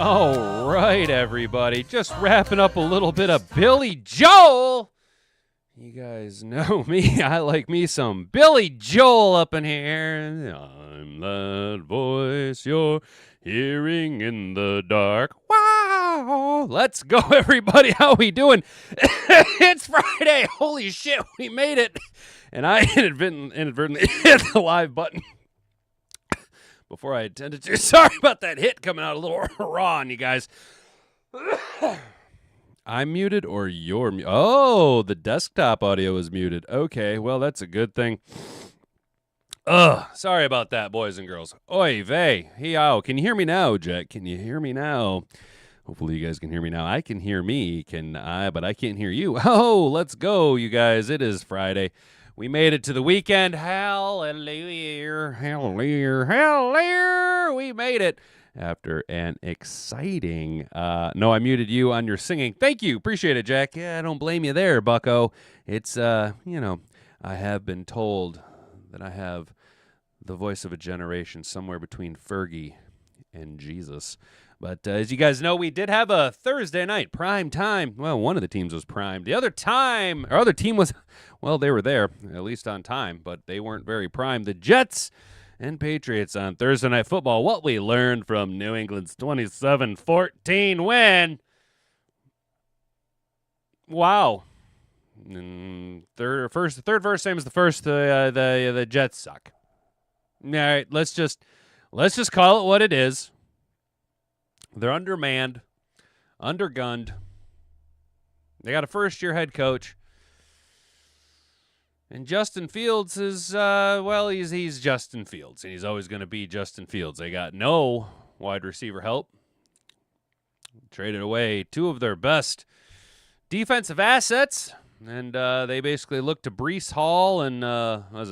All right, everybody. Just wrapping up a little bit of Billy Joel. You guys know me. I like me some Billy Joel up in here. I'm that voice you're hearing in the dark. Wow. Let's go, everybody. How we doing? It's Friday. Holy shit, we made it. And I inadvertently hit the live button before I intended to. Sorry about that hit coming out a little raw on you guys. I'm muted or you're muted? Oh, the desktop audio is muted. Okay, well, that's a good thing. Sorry about that, boys and girls. Oy vey. Hey-ow. Can you hear me now, Jack? Can you hear me now? Hopefully you guys can hear me now. I can hear me, but I can't hear you. Oh, let's go, you guys. It is Friday. We made it to the weekend. Hallelujah, hallelujah, hallelujah. We made it after an exciting, no, I muted you on your singing. Thank you. Appreciate it, Jack. Yeah, I don't blame you there, bucko. It's, I have been told that I have the voice of a generation somewhere between Fergie and Jesus. But as you guys know, we did have a Thursday night prime time. Well, one of the teams was primed. The other team was, well, they were there, at least on time, but they weren't very primed. The Jets and Patriots on Thursday Night Football. What we learned from New England's 27-14 win. Wow. Third verse, same as the first. The Jets suck. All right, let's just call it what it is. They're undermanned, undergunned. They got a first-year head coach. And Justin Fields is, he's Justin Fields, and he's always going to be Justin Fields. They got no wide receiver help. Traded away two of their best defensive assets, and they basically looked to Breece Hall and,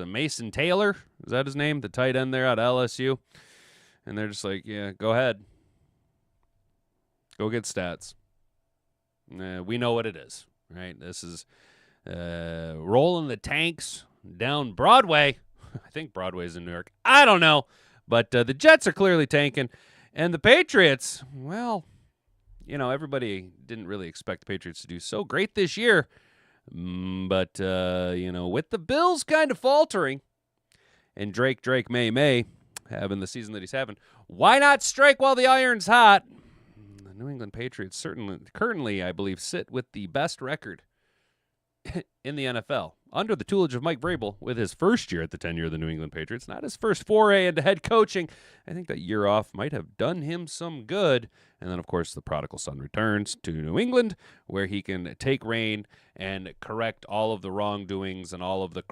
Mason Taylor? Is that his name? The tight end there at LSU. And they're just like, yeah, go ahead. Go get stats. We know what it is, right? This is rolling the tanks down Broadway. I think Broadway's in New York. I don't know. But the Jets are clearly tanking. And the Patriots, well, everybody didn't really expect the Patriots to do so great this year. But, with the Bills kind of faltering and Drake May having the season that he's having, why not strike while the iron's hot? The New England Patriots currently, I believe, sit with the best record in the NFL under the tutelage of Mike Vrabel with his first year at the tenure of the New England Patriots. Not his first foray into head coaching. I think that year off might have done him some good. And then, of course, the prodigal son returns to New England, where he can take reign and correct all of the wrongdoings and all of the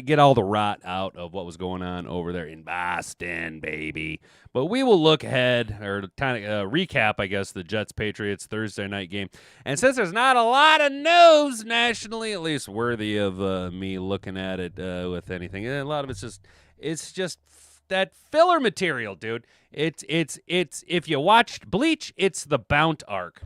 get all the rot out of what was going on over there in Boston, baby. But we will look ahead, or kind of recap, I guess, the Jets-Patriots Thursday night game. And since there's not a lot of news nationally, at least worthy of me looking at it with anything, and a lot of it's just that filler material, dude. It's if you watched Bleach, it's the Bount arc.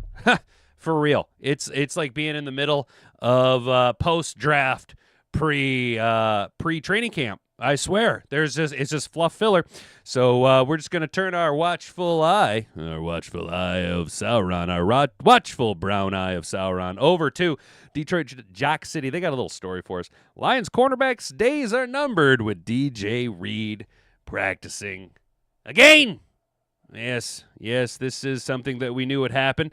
For real. It's like being in the middle of post-draft pre-training camp. I swear. It's just fluff filler. So we're just going to turn our watchful eye of Sauron, our watchful brown eye of Sauron over to Detroit Jock City. They got a little story for us. Lions cornerbacks' days are numbered with DJ Reed practicing again. Yes, this is something that we knew would happen.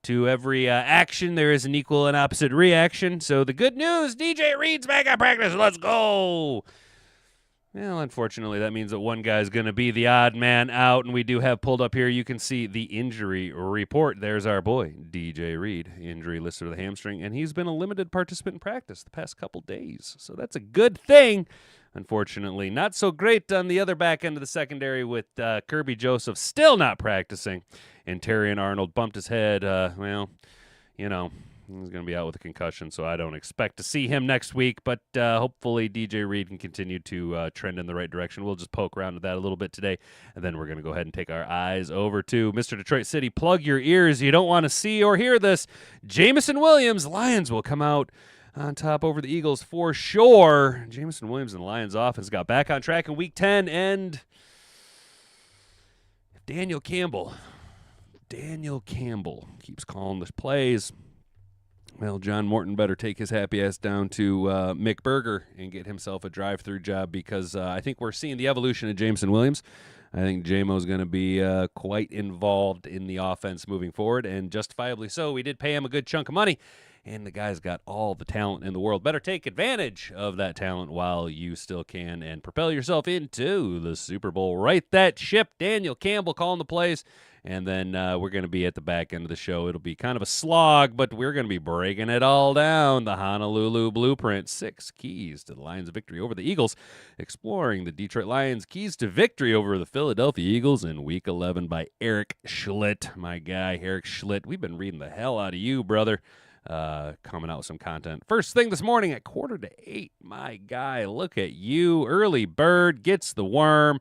To every action, there is an equal and opposite reaction. So the good news, DJ Reed's back at practice. Let's go. Well, unfortunately, that means that one guy's going to be the odd man out, and we do have pulled up here. You can see the injury report. There's our boy, DJ Reed, injury listed with a hamstring, and he's been a limited participant in practice the past couple days. So that's a good thing. Unfortunately, not so great on the other back end of the secondary with Kirby Joseph still not practicing. And Terrion Arnold bumped his head. He's going to be out with a concussion, so I don't expect to see him next week. But hopefully DJ Reed can continue to trend in the right direction. We'll just poke around with that a little bit today. And then we're going to go ahead and take our eyes over to Mr. Detroit City. Plug your ears. You don't want to see or hear this. Jameson Williams, Lions will come out on top over the Eagles for sure. Jameson Williams and the Lions offense got back on track in Week 10, and if Daniel Campbell Daniel Campbell keeps calling the plays. Well, John Morton better take his happy ass down to McBurger and get himself a drive-through job because I think we're seeing the evolution of Jameson Williams. I think J-Mo's going to be quite involved in the offense moving forward, and justifiably so. We did pay him a good chunk of money, and the guy's got all the talent in the world. Better take advantage of that talent while you still can and propel yourself into the Super Bowl. Right that ship. Daniel Campbell calling the plays. And then we're going to be at the back end of the show. It'll be kind of a slog, but we're going to be breaking it all down. The Honolulu Blueprint, 6 keys to the Lions' victory over the Eagles. Exploring the Detroit Lions' keys to victory over the Philadelphia Eagles in Week 11 by Eric Schlitt. My guy, Eric Schlitt. We've been reading the hell out of you, brother. Coming out with some content. First thing this morning at 7:45. My guy, look at you. Early bird gets the worm.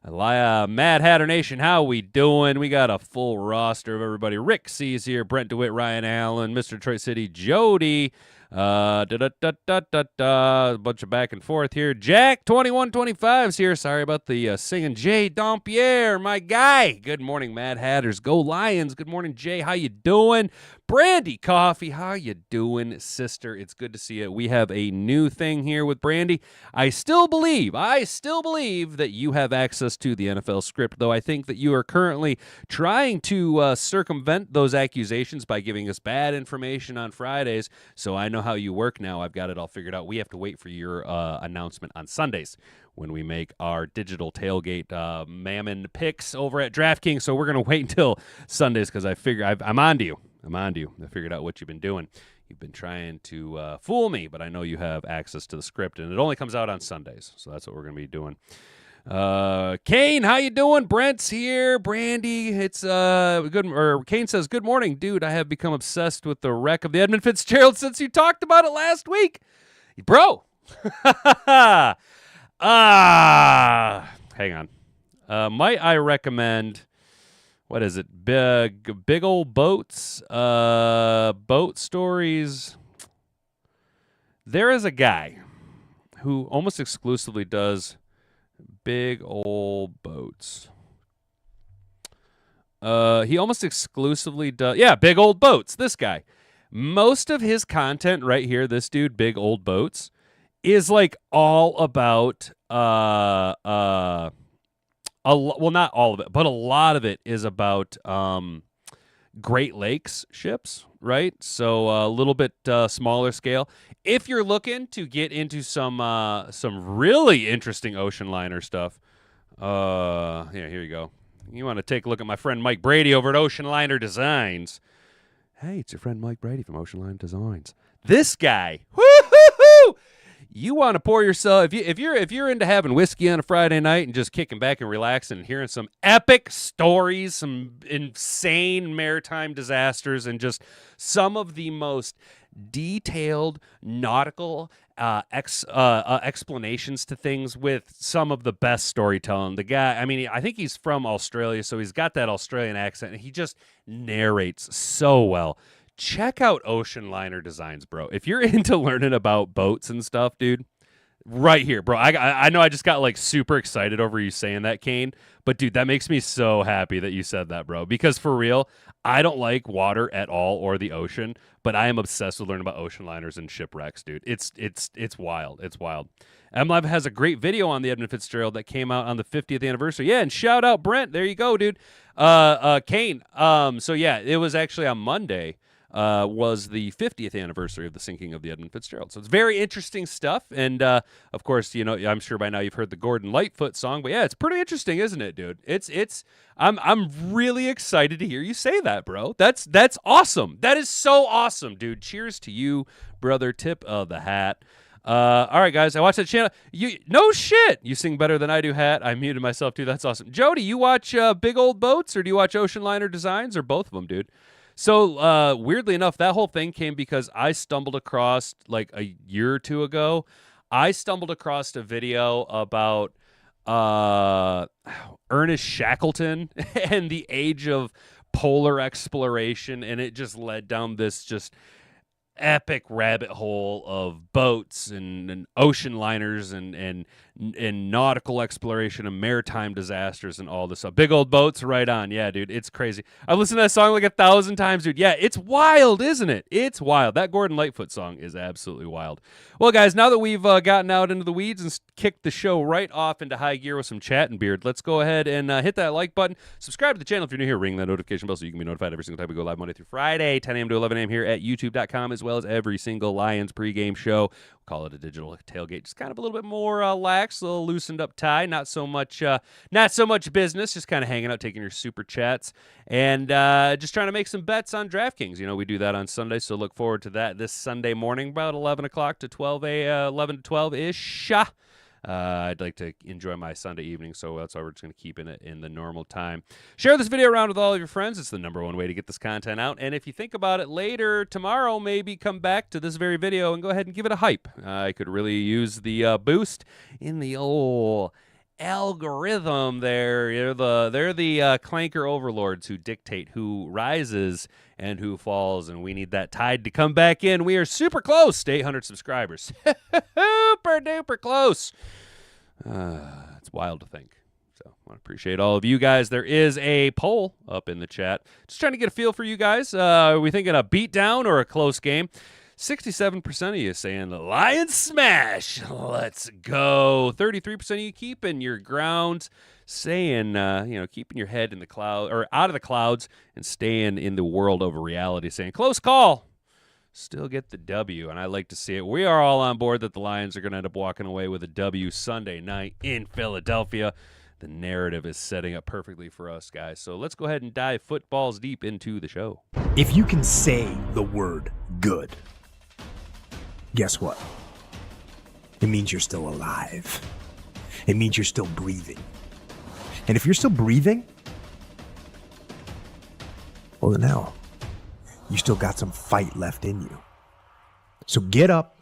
Mad Hatter Nation, how we doing? We got a full roster of everybody. Rick C's here, Brent DeWitt, Ryan Allen, Mr. Detroit City, Jody, a bunch of back and forth here. Jack 2125's here. Sorry about the singing. Jay Dompierre, my guy. Good morning, Mad Hatters. Go Lions. Good morning, Jay. How you doing? Brandy Coffee, how you doing, sister? It's good to see you. We have a new thing here with Brandy. I still believe that you have access to the NFL script, though I think that you are currently trying to circumvent those accusations by giving us bad information on Fridays. So I know how you work now. I've got it all figured out. We have to wait for your announcement on Sundays when we make our digital tailgate mammon picks over at DraftKings. So we're going to wait until Sundays because I figure I'm on to you. I figured out what you've been doing. You've been trying to fool me, but I know you have access to the script, and it only comes out on Sundays. So that's what we're going to be doing. Kane, how you doing? Brent's here. Brandy, it's good. Or Kane says, "Good morning, dude. I have become obsessed with the wreck of the Edmund Fitzgerald since you talked about it last week, bro." Hang on. Might I recommend? What is it? Big old boats, boat stories. There is a guy who almost exclusively does big old boats. He almost exclusively does, big old boats. This guy. Most of his content right here, this dude, Big Old Boats, is like all about well, not all of it, but a lot of it is about Great Lakes ships, right? So a little bit smaller scale. If you're looking to get into some really interesting ocean liner stuff, here you go. You want to take a look at my friend Mike Brady over at Ocean Liner Designs. Hey, it's your friend Mike Brady from Ocean Liner Designs. This guy, woo-hoo-hoo! You want to pour yourself if you're into having whiskey on a Friday night and just kicking back and relaxing and hearing some epic stories, some insane maritime disasters, and just some of the most detailed nautical explanations to things with some of the best storytelling. The guy, I mean, I think he's from Australia, so he's got that Australian accent, and he just narrates so well. Check out Ocean Liner Designs, bro. If you're into learning about boats and stuff, dude, right here, bro. I know I just got like super excited over you saying that, Kane, but dude, that makes me so happy that you said that, bro. Because for real, I don't like water at all or the ocean, but I am obsessed with learning about ocean liners and shipwrecks, dude. It's wild. It's wild. MLive has a great video on the Edmund Fitzgerald that came out on the 50th anniversary. Yeah, and shout out Brent. There you go, dude. Kane. So yeah, it was actually on Monday. Was the 50th anniversary of the sinking of the Edmund Fitzgerald. So it's very interesting stuff. And, of course, you know, I'm sure by now you've heard the Gordon Lightfoot song. But, yeah, it's pretty interesting, isn't it, dude? I'm really excited to hear you say that, bro. That's awesome. That is so awesome, dude. Cheers to you, brother. Tip of the hat. All right, guys, I watched that channel. No shit. You sing better than I do, Hat. I muted myself, too. That's awesome. Jody, you watch Big Old Boats or do you watch Ocean Liner Designs or both of them, dude? So, weirdly enough, that whole thing came because I stumbled across, like a year or two ago, I stumbled across a video about Ernest Shackleton and the age of polar exploration, and it just led down this just epic rabbit hole of boats and ocean liners and nautical exploration and maritime disasters and all this stuff. Big old boats, right on. Yeah, dude, it's crazy. I've listened to that song like 1,000 times, dude. Yeah, it's wild, isn't it? It's wild. That Gordon Lightfoot song is absolutely wild. Well, guys, now that we've gotten out into the weeds and kicked the show right off into high gear with some chat and beard, let's go ahead and hit that like button. Subscribe to the channel if you're new here. Ring that notification bell so you can be notified every single time we go live Monday through Friday, 10 a.m. to 11 a.m. here at youtube.com, as well as every single Lions pregame show. We'll call it a digital tailgate. Just kind of a little bit more lax, a little loosened up tie. Not so much business. Just kind of hanging out, taking your super chats, and just trying to make some bets on DraftKings. You know, we do that on Sunday, so look forward to that this Sunday morning, about 11 o'clock to 11 to 12-ish. I'd like to enjoy my Sunday evening, so that's why we're just going to keep it in the normal time. Share this video around with all of your friends. It's the #1 way to get this content out. And if you think about it later, tomorrow, maybe come back to this very video and go ahead and give it a hype. I could really use the boost in the old algorithm there. They're the clanker overlords who dictate who rises and who falls, and we need that tide to come back in. We are super close to 800 subscribers. Super duper close. It's wild to think. So I want to appreciate all of you guys. There is a poll up in the chat. Just trying to get a feel for you guys. Are we thinking a beatdown or a close game? 67% of you saying the Lions smash. Let's go. 33% of you keeping your ground, saying, keeping your head in the cloud or out of the clouds and staying in the world of reality, saying close call. Still get the W, and I like to see it. We are all on board that the Lions are going to end up walking away with a W Sunday night in Philadelphia. The narrative is setting up perfectly for us, guys. So let's go ahead and dive footballs deep into the show. If you can say the word good, guess what? It means you're still alive. It means you're still breathing. And if you're still breathing, well, then hell, you still got some fight left in you. So get up,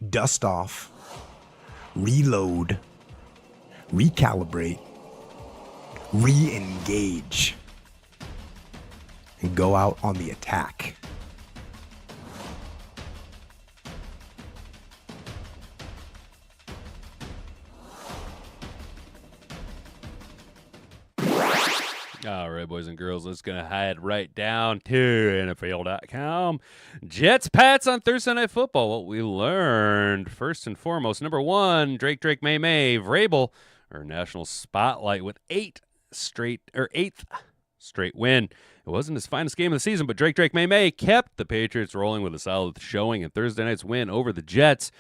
dust off, reload, recalibrate, re-engage, and go out on the attack. All right, boys and girls, let's go head right down to NFL.com. Jets, Pats on Thursday Night Football. What we learned, first and foremost, number one, Drake, May, Vrabel, our national spotlight with eighth straight win. It wasn't his finest game of the season, but Drake, May kept the Patriots rolling with a solid showing in Thursday night's win over the Jets.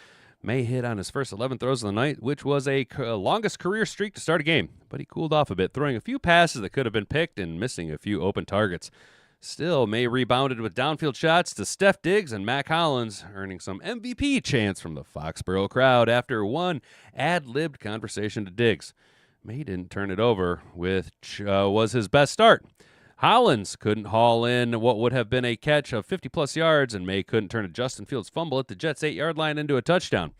May hit on his first 11 throws of the night, which was a longest career streak to start a game, but he cooled off a bit, throwing a few passes that could have been picked and missing a few open targets. Still, May rebounded with downfield shots to Steph Diggs and Mac Hollins, earning some MVP chants from the Foxborough crowd after one ad-libbed conversation to Diggs. May didn't turn it over, which was his best start. Hollins couldn't haul in what would have been a catch of 50-plus yards, and May couldn't turn a Justin Fields fumble at the Jets' 8-yard line into a touchdown.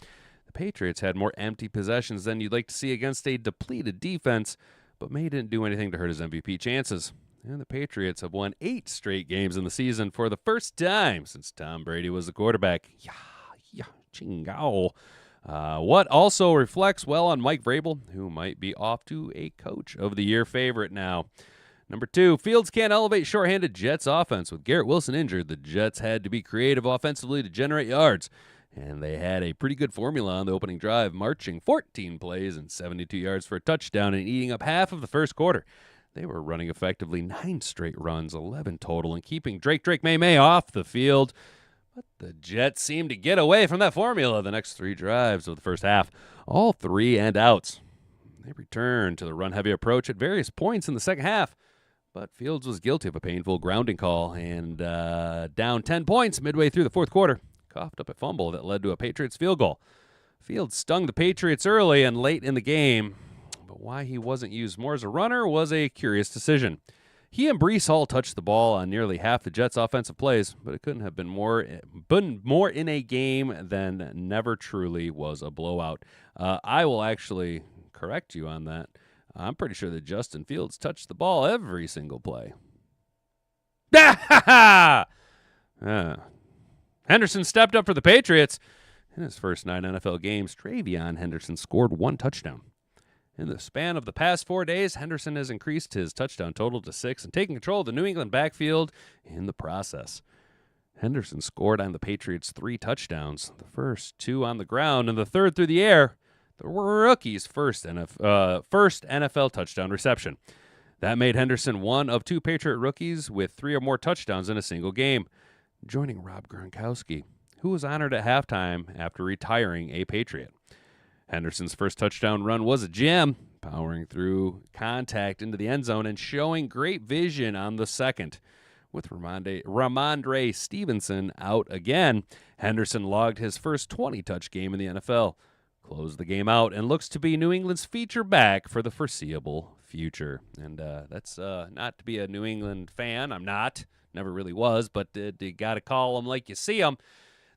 The Patriots had more empty possessions than you'd like to see against a depleted defense, but May didn't do anything to hurt his MVP chances. And the Patriots have won 8 straight games in the season for the first time since Tom Brady was the quarterback. Chingao. What also reflects well on Mike Vrabel, who might be off to a Coach of the Year favorite now. Number 2, Fields can't elevate shorthanded Jets offense. With Garrett Wilson injured, the Jets had to be creative offensively to generate yards, and they had a pretty good formula on the opening drive, marching 14 plays and 72 yards for a touchdown and eating up half of the first quarter. They were running effectively 9 straight runs, 11 total, and keeping Drake May off the field. But the Jets seemed to get away from that formula the next 3 drives of the first half, all 3 and outs. They returned to the run-heavy approach at various points in the second half, but Fields was guilty of a painful grounding call and down 10 points midway through the fourth quarter. Coughed up a fumble that led to a Patriots field goal. Fields stung the Patriots early and late in the game, but why he wasn't used more as a runner was a curious decision. He and Breece Hall touched the ball on nearly half the Jets' offensive plays, but it couldn't have been more in a game than never truly was a blowout. I will actually correct you on that. I'm pretty sure that Justin Fields touched the ball every single play. Henderson stepped up for the Patriots. In his first 9 NFL games, Travion Henderson scored 1 touchdown. In the span of the past 4 days, Henderson has increased his touchdown total to 6 and taken control of the New England backfield in the process. Henderson scored on the Patriots 3 touchdowns, the first 2 on the ground and the third through the air, the rookie's first NFL touchdown reception. That made Henderson one of 2 Patriot rookies with 3 or more touchdowns in a single game, joining Rob Gronkowski, who was honored at halftime after retiring a Patriot. Henderson's first touchdown run was a gem, powering through contact into the end zone and showing great vision on the second. With Ramondre Stevenson out again, Henderson logged his first 20-touch game in the NFL, closed the game out, and looks to be New England's feature back for the foreseeable future. And that's not to be a New England fan. I'm not. Never really was, but you got to call them like you see them.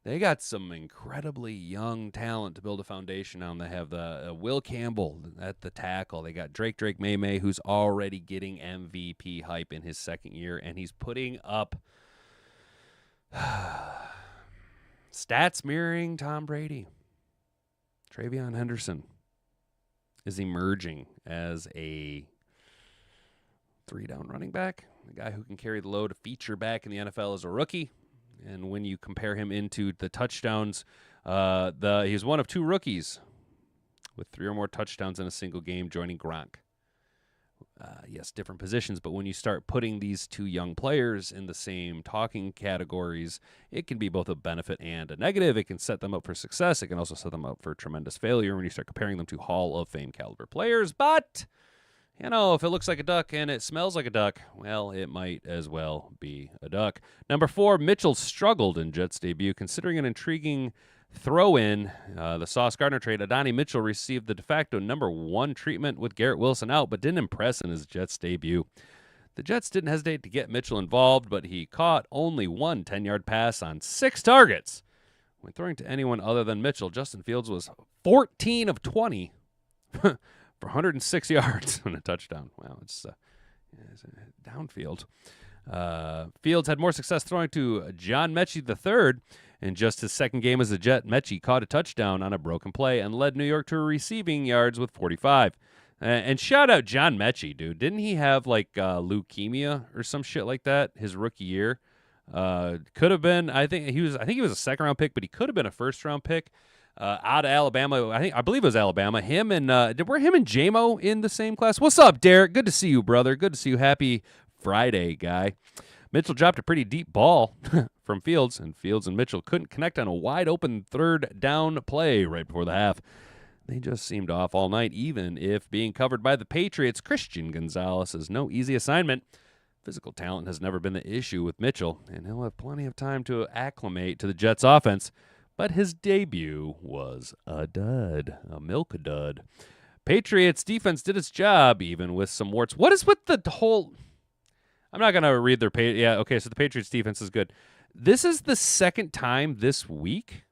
They got some incredibly young talent to build a foundation on. They have the Will Campbell at the tackle. They got Drake May, who's already getting MVP hype in his second year, and he's putting up stats mirroring Tom Brady. Travion Henderson is emerging as a 3-down running back, a guy who can carry the load, a feature back in the NFL as a rookie. And when you compare him into the touchdowns, he's one of 2 rookies with 3 or more touchdowns in a single game, joining Gronk. Yes, different positions, but when you start putting these 2 young players in the same talking categories, it can be both a benefit and a negative. It can set them up for success. It can also set them up for tremendous failure when you start comparing them to Hall of Fame caliber players. But you know, if it looks like a duck and it smells like a duck, well, it might as well be a duck. Number 4, Mitchell struggled in Jets' debut. Considering an intriguing throw-in, the Sauce Gardner trade, Adonai Mitchell received the de facto number 1 treatment with Garrett Wilson out, but didn't impress in his Jets' debut. The Jets didn't hesitate to get Mitchell involved, but he caught only 1 10-yard pass on 6 targets. When throwing to anyone other than Mitchell, Justin Fields was 14 of 20 for 106 yards and a touchdown. Wow, it's downfield. Fields had more success throwing to John Mechie III. In just his second game as a Jet, Mechie caught a touchdown on a broken play and led New York to receiving yards with 45. And shout out John Mechie, dude. Didn't he have like leukemia or some shit like that his rookie year? Could have been. I think he was a second round pick, but he could have been a first round pick. Out of Alabama, I believe it was Alabama. Were him and JMO in the same class? What's up, Derek? Good to see you, brother. Good to see you. Happy Friday, guy. Mitchell dropped a pretty deep ball from Fields, and Fields and Mitchell couldn't connect on a wide-open third down play right before the half. They just seemed off all night, even if being covered by the Patriots. Christian Gonzalez is no easy assignment. Physical talent has never been the issue with Mitchell, and he'll have plenty of time to acclimate to the Jets' offense. But his debut was a dud, a milk dud. Patriots defense did its job, even with some warts. What is with the whole... I'm not going to read their page. Yeah, okay, so the Patriots defense is good. This is the second time this week.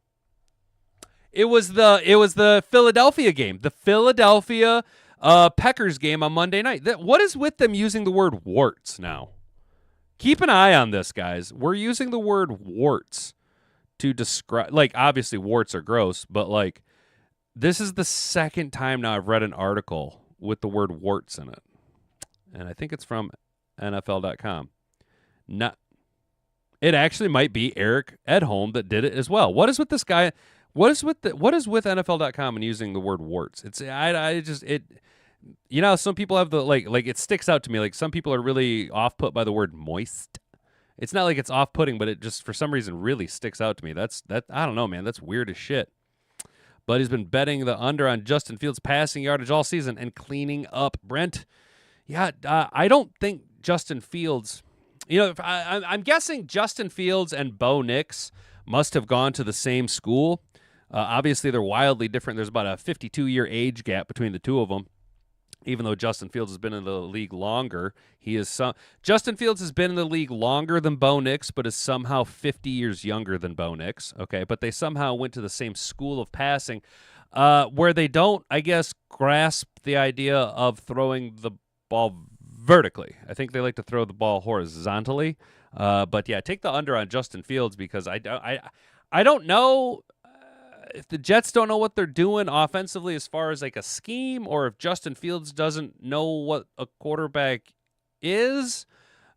It was the Philadelphia game. The Philadelphia Packers game on Monday night. What is with them using the word warts now? Keep an eye on this, guys. We're using the word warts to describe, like, obviously warts are gross, but like this is the second time now I've read an article with the word warts in it. And I think it's from NFL.com. Not, it actually might be Eric Edholm that did it as well. What is with this guy? What is with NFL.com and using the word warts? It's you know, some people have the like it sticks out to me. Like some people are really off-put by the word moist. It's not like it's off-putting, but it just for some reason really sticks out to me. That I don't know, man. That's weird as shit. But he's been betting the under on Justin Fields' passing yardage all season and cleaning up. Brent, yeah, I don't think Justin Fields, you know, I'm guessing Justin Fields and Bo Nix must have gone to the same school. Obviously, they're wildly different. There's about a 52-year age gap between the two of them. Even though Justin Fields has been in the league longer, Justin Fields has been in the league longer than Bo Nix, but is somehow 50 years younger than Bo Nix. Okay, but they somehow went to the same school of passing, where they don't, I guess, grasp the idea of throwing the ball vertically. I think they like to throw the ball horizontally. But yeah, take the under on Justin Fields because I don't know if the Jets don't know what they're doing offensively as far as like a scheme, or if Justin Fields doesn't know what a quarterback is.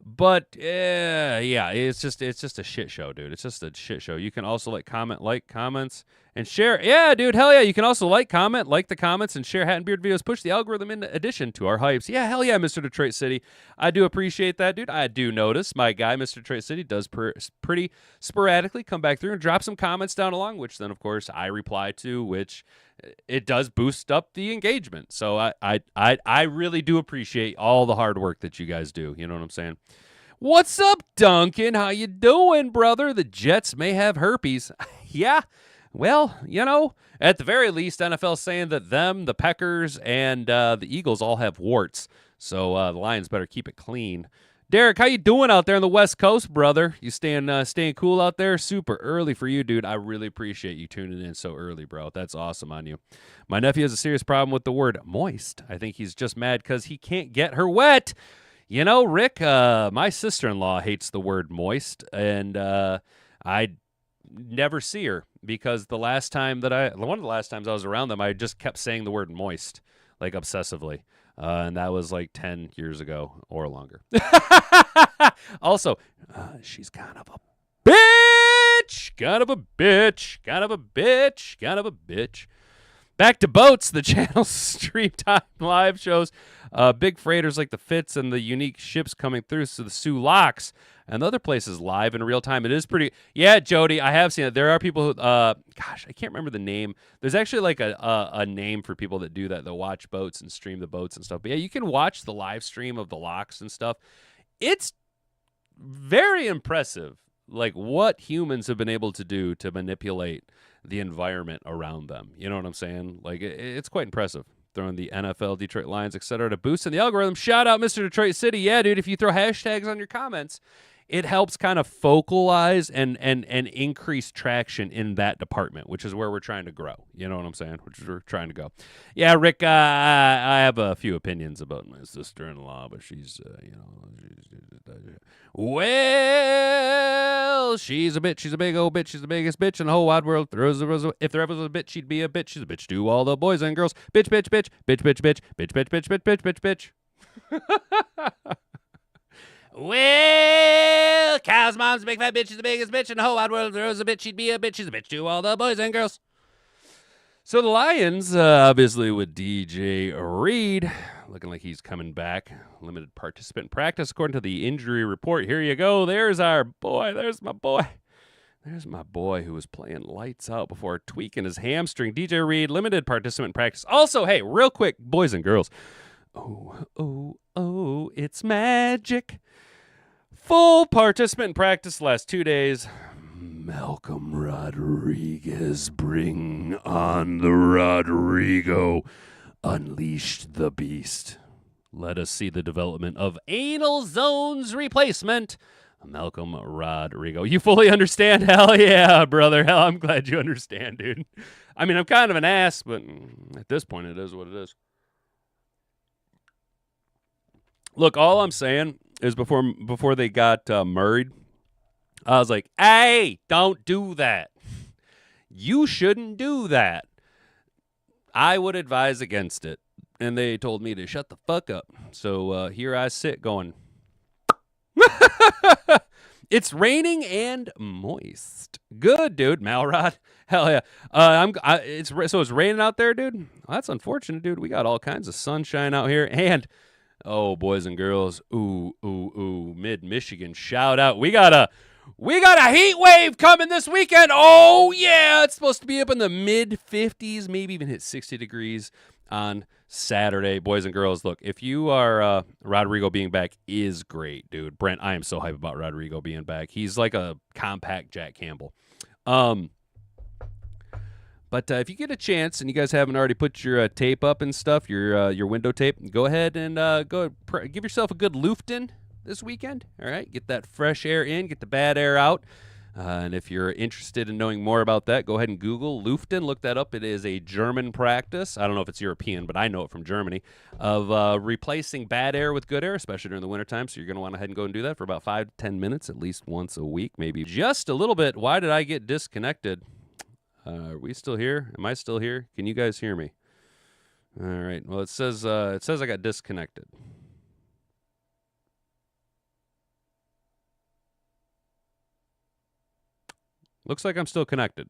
But yeah, it's just a shit show, dude. It's just a shit show. You can also like comments, and share. Yeah, dude, hell yeah. You can also like the comments, and share Hat and Beard videos. Push the algorithm in addition to our hypes. Yeah, hell yeah, Mr. Detroit City. I do appreciate that, dude. I do notice my guy, Mr. Detroit City, does pretty sporadically come back through and drop some comments down along, which then, of course, I reply to, which it does boost up the engagement. So I really do appreciate all the hard work that you guys do. You know what I'm saying? What's up, Duncan? How you doing, brother? The Jets may have herpes. Yeah. Well, at the very least, NFL's saying that the Packers, and the Eagles all have warts. So the Lions better keep it clean. Derek, how you doing out there on the West Coast, brother? You staying cool out there? Super early for you, dude. I really appreciate you tuning in so early, bro. That's awesome on you. My nephew has a serious problem with the word moist. I think he's just mad because he can't get her wet. Rick, my sister-in-law hates the word moist, and I never see her because one of the last times I was around them, I just kept saying the word moist, like obsessively. And that was like 10 years ago or longer. Also, she's kind of a bitch. Back to boats. The channel stream time live shows big freighters like the Fitz and the unique ships coming through. So the Soo Locks and the other places live in real time. It is pretty. Yeah, Jody, I have seen it. There are people who, I can't remember the name. There's actually like a name for people that do that. They'll watch boats and stream the boats and stuff. But yeah, you can watch the live stream of the locks and stuff. It's very impressive, like what humans have been able to do to manipulate the environment around them. You know what I'm saying? Like it's quite impressive. Throwing the NFL, Detroit Lions, etc. to boost in the algorithm. Shout out Mr. Detroit City. Yeah, dude, if you throw hashtags on your comments, it helps kind of focalize and increase traction in that department, which is where we're trying to grow. You know what I'm saying? Which is where we're trying to go. Yeah, Rick, I have a few opinions about my sister-in-law, but she's, well, she's a bitch. She's a big old bitch. She's the biggest bitch in the whole wide world. If there ever was a bitch, she'd be a bitch. She's a bitch to all the boys and girls. Bitch, bitch, bitch, bitch, bitch, bitch, bitch, bitch, bitch, bitch, bitch, bitch, bitch. Well, Cow's mom's a big fat bitch. She's the biggest bitch in the whole wide world. If there was a bitch, she'd be a bitch. She's a bitch to all the boys and girls. So the Lions, obviously with DJ Reed, looking like he's coming back. Limited participant practice according to the injury report. Here you go. There's our boy. There's my boy. There's my boy who was playing lights out before tweaking his hamstring. DJ Reed, limited participant practice. Also, hey, real quick, boys and girls. Oh, it's magic. Full participant practice last 2 days. Malcolm Rodriguez, bring on the Rodrigo. Unleash the beast. Let us see the development of Anal Zone's replacement. Malcolm Rodrigo. You fully understand? Hell yeah, brother. Hell, I'm glad you understand, dude. I mean, I'm kind of an ass, but at this point, it is what it is. Look, all I'm saying is before they got married, I was like, hey, don't do that. You shouldn't do that. I would advise against it. And they told me to shut the fuck up. So here I sit going, it's raining and moist. Good, dude. Malrod. Hell yeah. So it's raining out there, dude? Well, that's unfortunate, dude. We got all kinds of sunshine out here. And oh, boys and girls, mid-Michigan, shout out. We got a heat wave coming this weekend. Oh, yeah, it's supposed to be up in the mid-50s, maybe even hit 60 degrees on Saturday. Boys and girls, look, if you are Rodrigo being back is great, dude. Brent, I am so hyped about Rodrigo being back. He's like a compact Jack Campbell. But if you get a chance and you guys haven't already put your tape up and stuff, your window tape, go ahead and give yourself a good Lufton this weekend. All right, get that fresh air in, get the bad air out. And if you're interested in knowing more about that, go ahead and Google Luften. Look that up. It is a German practice. I don't know if it's European, but I know it from Germany, of replacing bad air with good air, especially during the wintertime. So you're going to want to head and go and do that for about 5 to 10 minutes, at least once a week, maybe just a little bit. Why did I get disconnected? Are we still here? Am I still here? Can you guys hear me? All right. Well, it says I got disconnected. Looks like I'm still connected.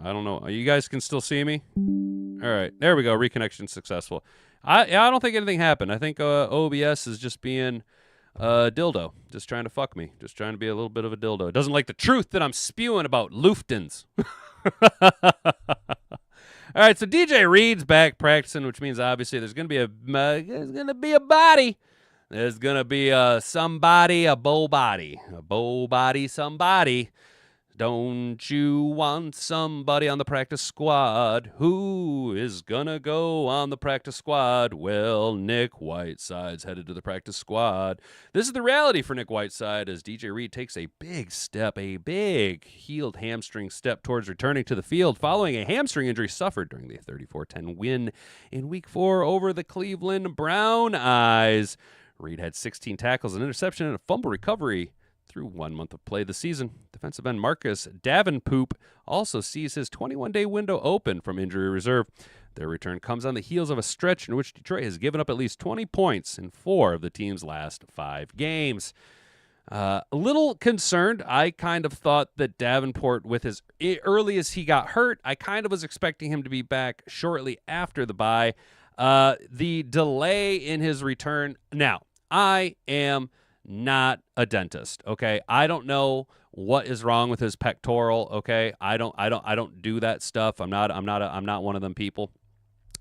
I don't know. You guys can still see me? All right. There we go. Reconnection successful. I don't think anything happened. I think OBS is just being dildo. Just trying to fuck me. Just trying to be a little bit of a dildo. It doesn't like the truth that I'm spewing about Luftens. All right. So DJ Reed's back practicing, which means obviously there's going to be a body. There's going to be somebody, a bow body, somebody. Don't you want somebody on the practice squad? Who is going to go on the practice squad? Well, Nick Whiteside's headed to the practice squad. This is the reality for Nick Whiteside as DJ Reed takes a big step, a big healed hamstring step towards returning to the field following a hamstring injury suffered during the 34-10 win in Week 4 over the Cleveland Brown Eyes. Reed had 16 tackles, an interception, and a fumble recovery through 1 month of play this season. Defensive end Marcus Davenport also sees his 21-day window open from injury reserve. Their return comes on the heels of a stretch in which Detroit has given up at least 20 points in 4 of the team's last 5 games. A little concerned. I kind of thought that Davenport, with as early as he got hurt, I kind of was expecting him to be back shortly after the bye. The delay in his return. Now, I am not a dentist, okay? I don't know what is wrong with his pectoral, okay? I don't do that stuff. I'm not one of them people.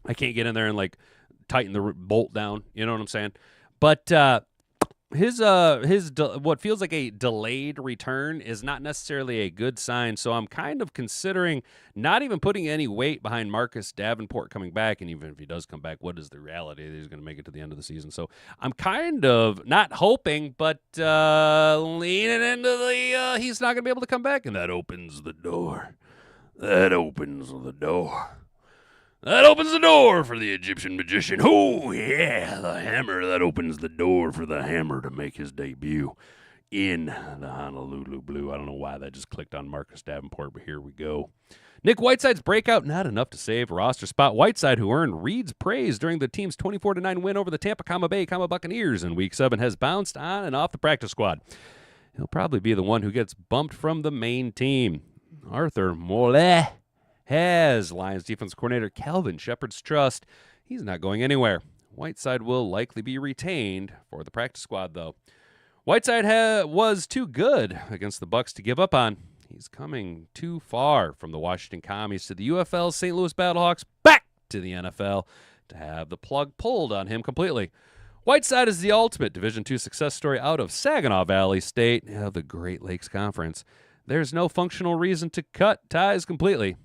I can't get in there and like tighten the bolt down, you know what I'm saying? But his what feels like a delayed return is not necessarily a good sign. So I'm kind of considering not even putting any weight behind Marcus Davenport coming back. And even if he does come back, what is the reality that he's going to make it to the end of the season? So I'm kind of not hoping, but leaning into the he's not going to be able to come back. And that opens the door. That opens the door for the Egyptian magician. Oh, yeah, the hammer. That opens the door for the hammer to make his debut in the Honolulu Blue. I don't know why that just clicked on Marcus Davenport, but here we go. Nick Whiteside's breakout, not enough to save roster spot. Whiteside, who earned Reed's praise during the team's 24-9 win over the Tampa Bay Buccaneers in Week 7, has bounced on and off the practice squad. He'll probably be the one who gets bumped from the main team. Arthur Mole has Lions defense coordinator Calvin Shepard's trust. He's not going anywhere. Whiteside will likely be retained for the practice squad, though. Whiteside was too good against the Bucs to give up on. He's coming too far from the Washington Commies to the UFL's St. Louis Battlehawks back to the NFL to have the plug pulled on him completely. Whiteside is the ultimate Division II success story out of Saginaw Valley State of the Great Lakes Conference. There's no functional reason to cut ties completely,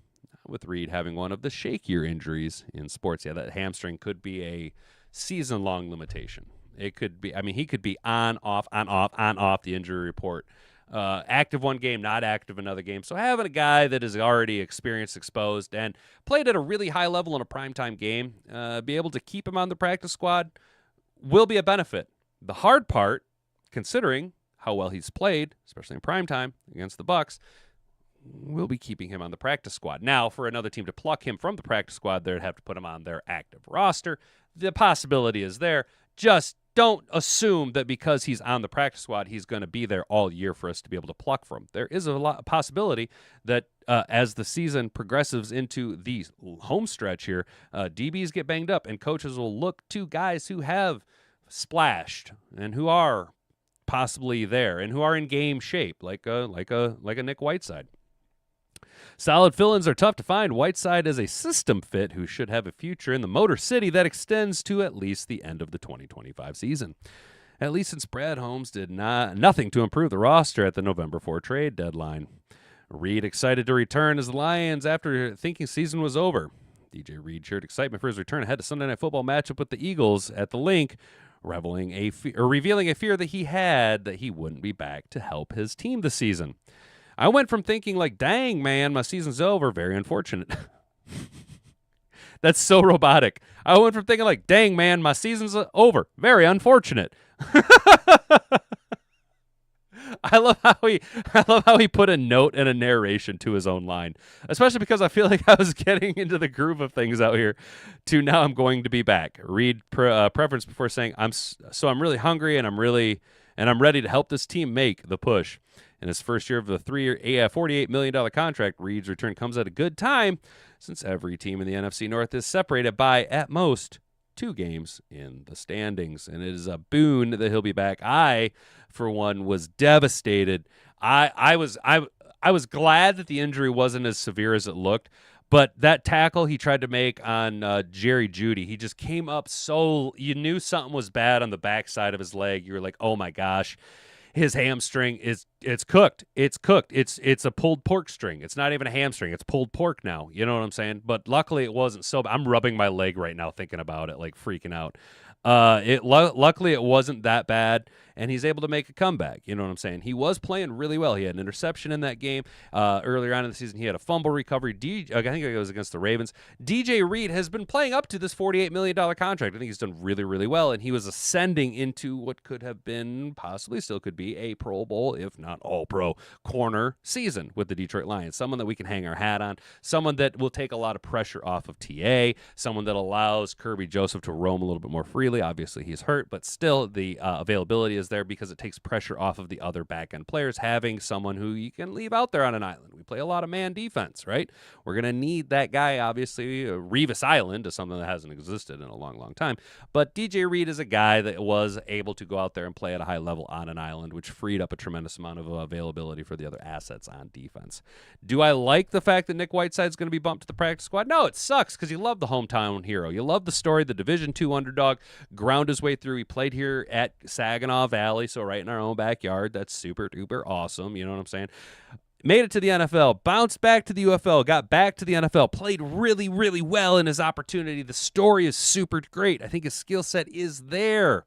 with Reed having one of the shakier injuries in sports. Yeah, that hamstring could be a season-long limitation. It could be, he could be on, off, the injury report. Active one game, not active another game. So having a guy that is already experienced, exposed, and played at a really high level in a primetime game, be able to keep him on the practice squad will be a benefit. The hard part, considering how well he's played, especially in primetime against the Bucs, will be keeping him on the practice squad. Now, for another team to pluck him from the practice squad, they'd have to put him on their active roster. The possibility is there. Just don't assume that because he's on the practice squad, he's going to be there all year for us to be able to pluck from. There is a possibility that as the season progresses into the home stretch here, DBs get banged up, and coaches will look to guys who have splashed and who are possibly there and who are in game shape, like a Nick Whiteside. Solid fill-ins are tough to find. Whiteside is a system fit who should have a future in the Motor City that extends to at least the end of the 2025 season. At least since Brad Holmes did nothing to improve the roster at the November 4 trade deadline. Reed excited to return as the Lions after thinking season was over. DJ Reed shared excitement for his return ahead of Sunday Night Football matchup with the Eagles at the Link. revealing a fear that he had that he wouldn't be back to help his team this season. I went from thinking like, dang, man, my season's over. Very unfortunate. That's so robotic. I went from thinking like, dang, man, my season's over. Very unfortunate. I love how he put a note and a narration to his own line, especially because I feel like I was getting into the groove of things out here. To now, I'm going to be back. Read preference before saying I'm really hungry and I'm ready to help this team make the push. In his first year of the 3-year, $48 million contract, Reed's return comes at a good time since every team in the NFC North is separated by, at most, 2 games in the standings. And it is a boon that he'll be back. I, for one, was devastated. I was glad that the injury wasn't as severe as it looked. But that tackle he tried to make on Jerry Jeudy, he just came up so you knew something was bad on the backside of his leg. You were like, oh my gosh. His hamstring it's cooked. It's cooked. It's a pulled pork string. It's not even a hamstring. It's pulled pork now. You know what I'm saying? But luckily it wasn't so bad. I'm rubbing my leg right now thinking about it, like freaking out. Luckily it wasn't that bad, and he's able to make a comeback. You know what I'm saying? He was playing really well. He had an interception in that game. Earlier on in the season, he had a fumble recovery. I think it was against the Ravens. DJ Reed has been playing up to this $48 million contract. I think he's done really, really well, and he was ascending into what could have been, possibly still could be, a Pro Bowl, if not all-pro, corner season with the Detroit Lions. Someone that we can hang our hat on. Someone that will take a lot of pressure off of TA. Someone that allows Kirby Joseph to roam a little bit more freely. Obviously, he's hurt, but still the availability is there because it takes pressure off of the other back-end players, having someone who you can leave out there on an island. We play a lot of man defense, right? We're going to need that guy, obviously. Revis Island is something that hasn't existed in a long, long time. But DJ Reed is a guy that was able to go out there and play at a high level on an island, which freed up a tremendous amount of availability for the other assets on defense. Do I like the fact that Nick Whiteside's going to be bumped to the practice squad? No, it sucks because you love the hometown hero. You love the story, the Division II underdog, ground his way through. He played here at Saginaw Valley, so right in our own backyard. That's super duper awesome. You know what I'm saying? Made it to the NFL, bounced back to the UFL, got back to the NFL, played really, really well in his opportunity. The story is super great. I think his skill set is there.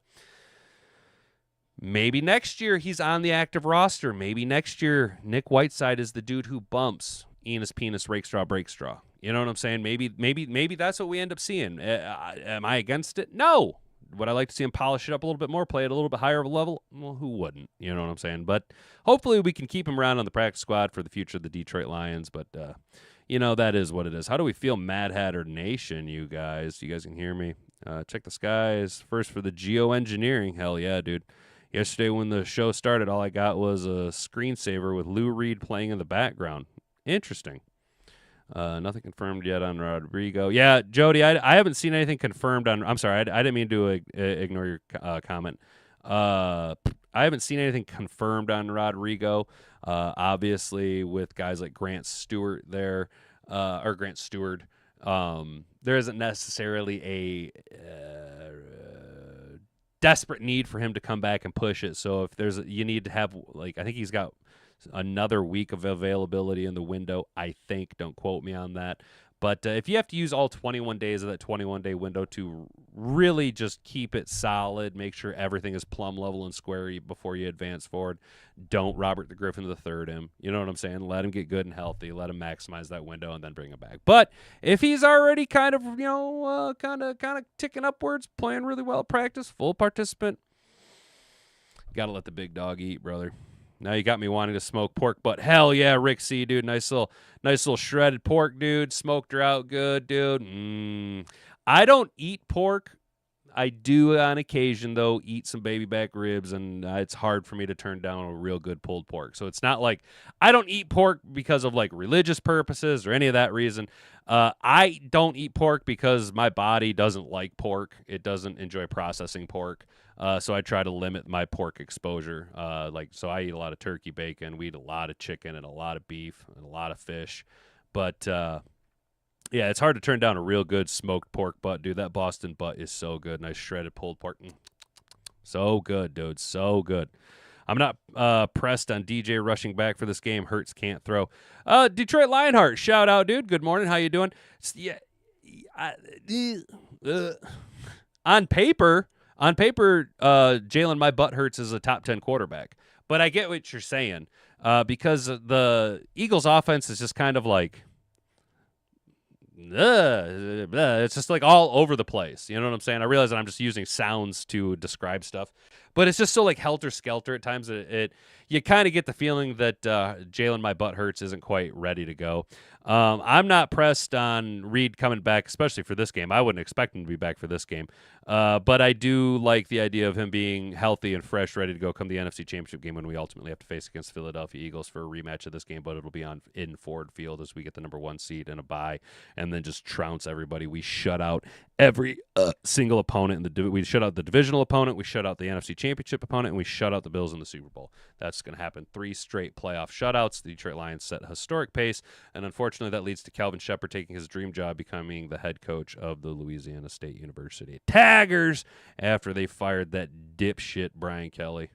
Maybe next year he's on the active roster. Maybe next year Nick Whiteside is the dude who bumps Enos Penis Rake Straw Break Straw. You know what I'm saying? Maybe that's what we end up seeing. Am I against it? No. Would I like to see him polish it up a little bit more, play it a little bit higher of a level? Well, who wouldn't? You know what I'm saying? But hopefully we can keep him around on the practice squad for the future of the Detroit Lions. But, that is what it is. How do we feel, Mad Hatter Nation, you guys? You guys can hear me? Check the skies. First for the geoengineering. Hell yeah, dude. Yesterday when the show started, all I got was a screensaver with Lou Reed playing in the background. Interesting. Nothing confirmed yet on Rodrigo. Yeah, Jody, I haven't seen anything confirmed on. I'm sorry, I didn't mean to ignore your comment. I haven't seen anything confirmed on Rodrigo. Obviously, with guys like Grant Stewart there, or Grant Stewart, there isn't necessarily a desperate need for him to come back and push it. So if you need to have, like, I think he's got another week of availability in the window, I think. Don't quote me on that. But if you have to use all 21 days of that 21-day window to really just keep it solid, make sure everything is plumb level and square before you advance forward, don't Robert the Griffin III him. You know what I'm saying? Let him get good and healthy. Let him maximize that window and then bring him back. But if he's already kind of, kind of ticking upwards, playing really well at practice, full participant, got to let the big dog eat, brother. Now you got me wanting to smoke pork, but hell yeah, Rick C, dude, nice little shredded pork, dude, smoked her out good, dude. I don't eat pork. I do on occasion though eat some baby back ribs, and it's hard for me to turn down a real good pulled pork. So it's not like I don't eat pork because of like religious purposes or any of that reason. I don't eat pork because my body doesn't like pork. It doesn't enjoy processing pork. So I try to limit my pork exposure. So I eat a lot of turkey bacon. We eat a lot of chicken and a lot of beef and a lot of fish. But, yeah, it's hard to turn down a real good smoked pork butt, dude. That Boston butt is so good. Nice shredded pulled pork. So good, dude. So good. I'm not pressed on DJ rushing back for this game. Hurts can't throw. Detroit Lionheart, shout out, dude. Good morning. How you doing? On paper, On paper, Jalen my butt hurts is a top 10 quarterback. But I get what you're saying because the Eagles' offense is just kind of like, it's just like all over the place. You know what I'm saying? I realize that I'm just using sounds to describe stuff, but it's just so like helter skelter at times. You kind of get the feeling that Jalen my butt hurts isn't quite ready to go. I'm not pressed on Reed coming back, especially for this game. I wouldn't expect him to be back for this game, but I do like the idea of him being healthy and fresh, ready to go come the NFC Championship game when we ultimately have to face against Philadelphia Eagles for a rematch of this game. But it'll be in Ford Field as we get the number 1 seed and a bye, and then just trounce everybody. We shut out every single opponent we shut out the divisional opponent, we shut out the NFC Championship opponent, and we shut out the Bills in the Super Bowl. That's going to happen 3 straight playoff shutouts. The Detroit Lions set a historic pace, and unfortunately that leads to Calvin Shepard taking his dream job, becoming the head coach of the Louisiana State University Tigers after they fired that dipshit Brian Kelly.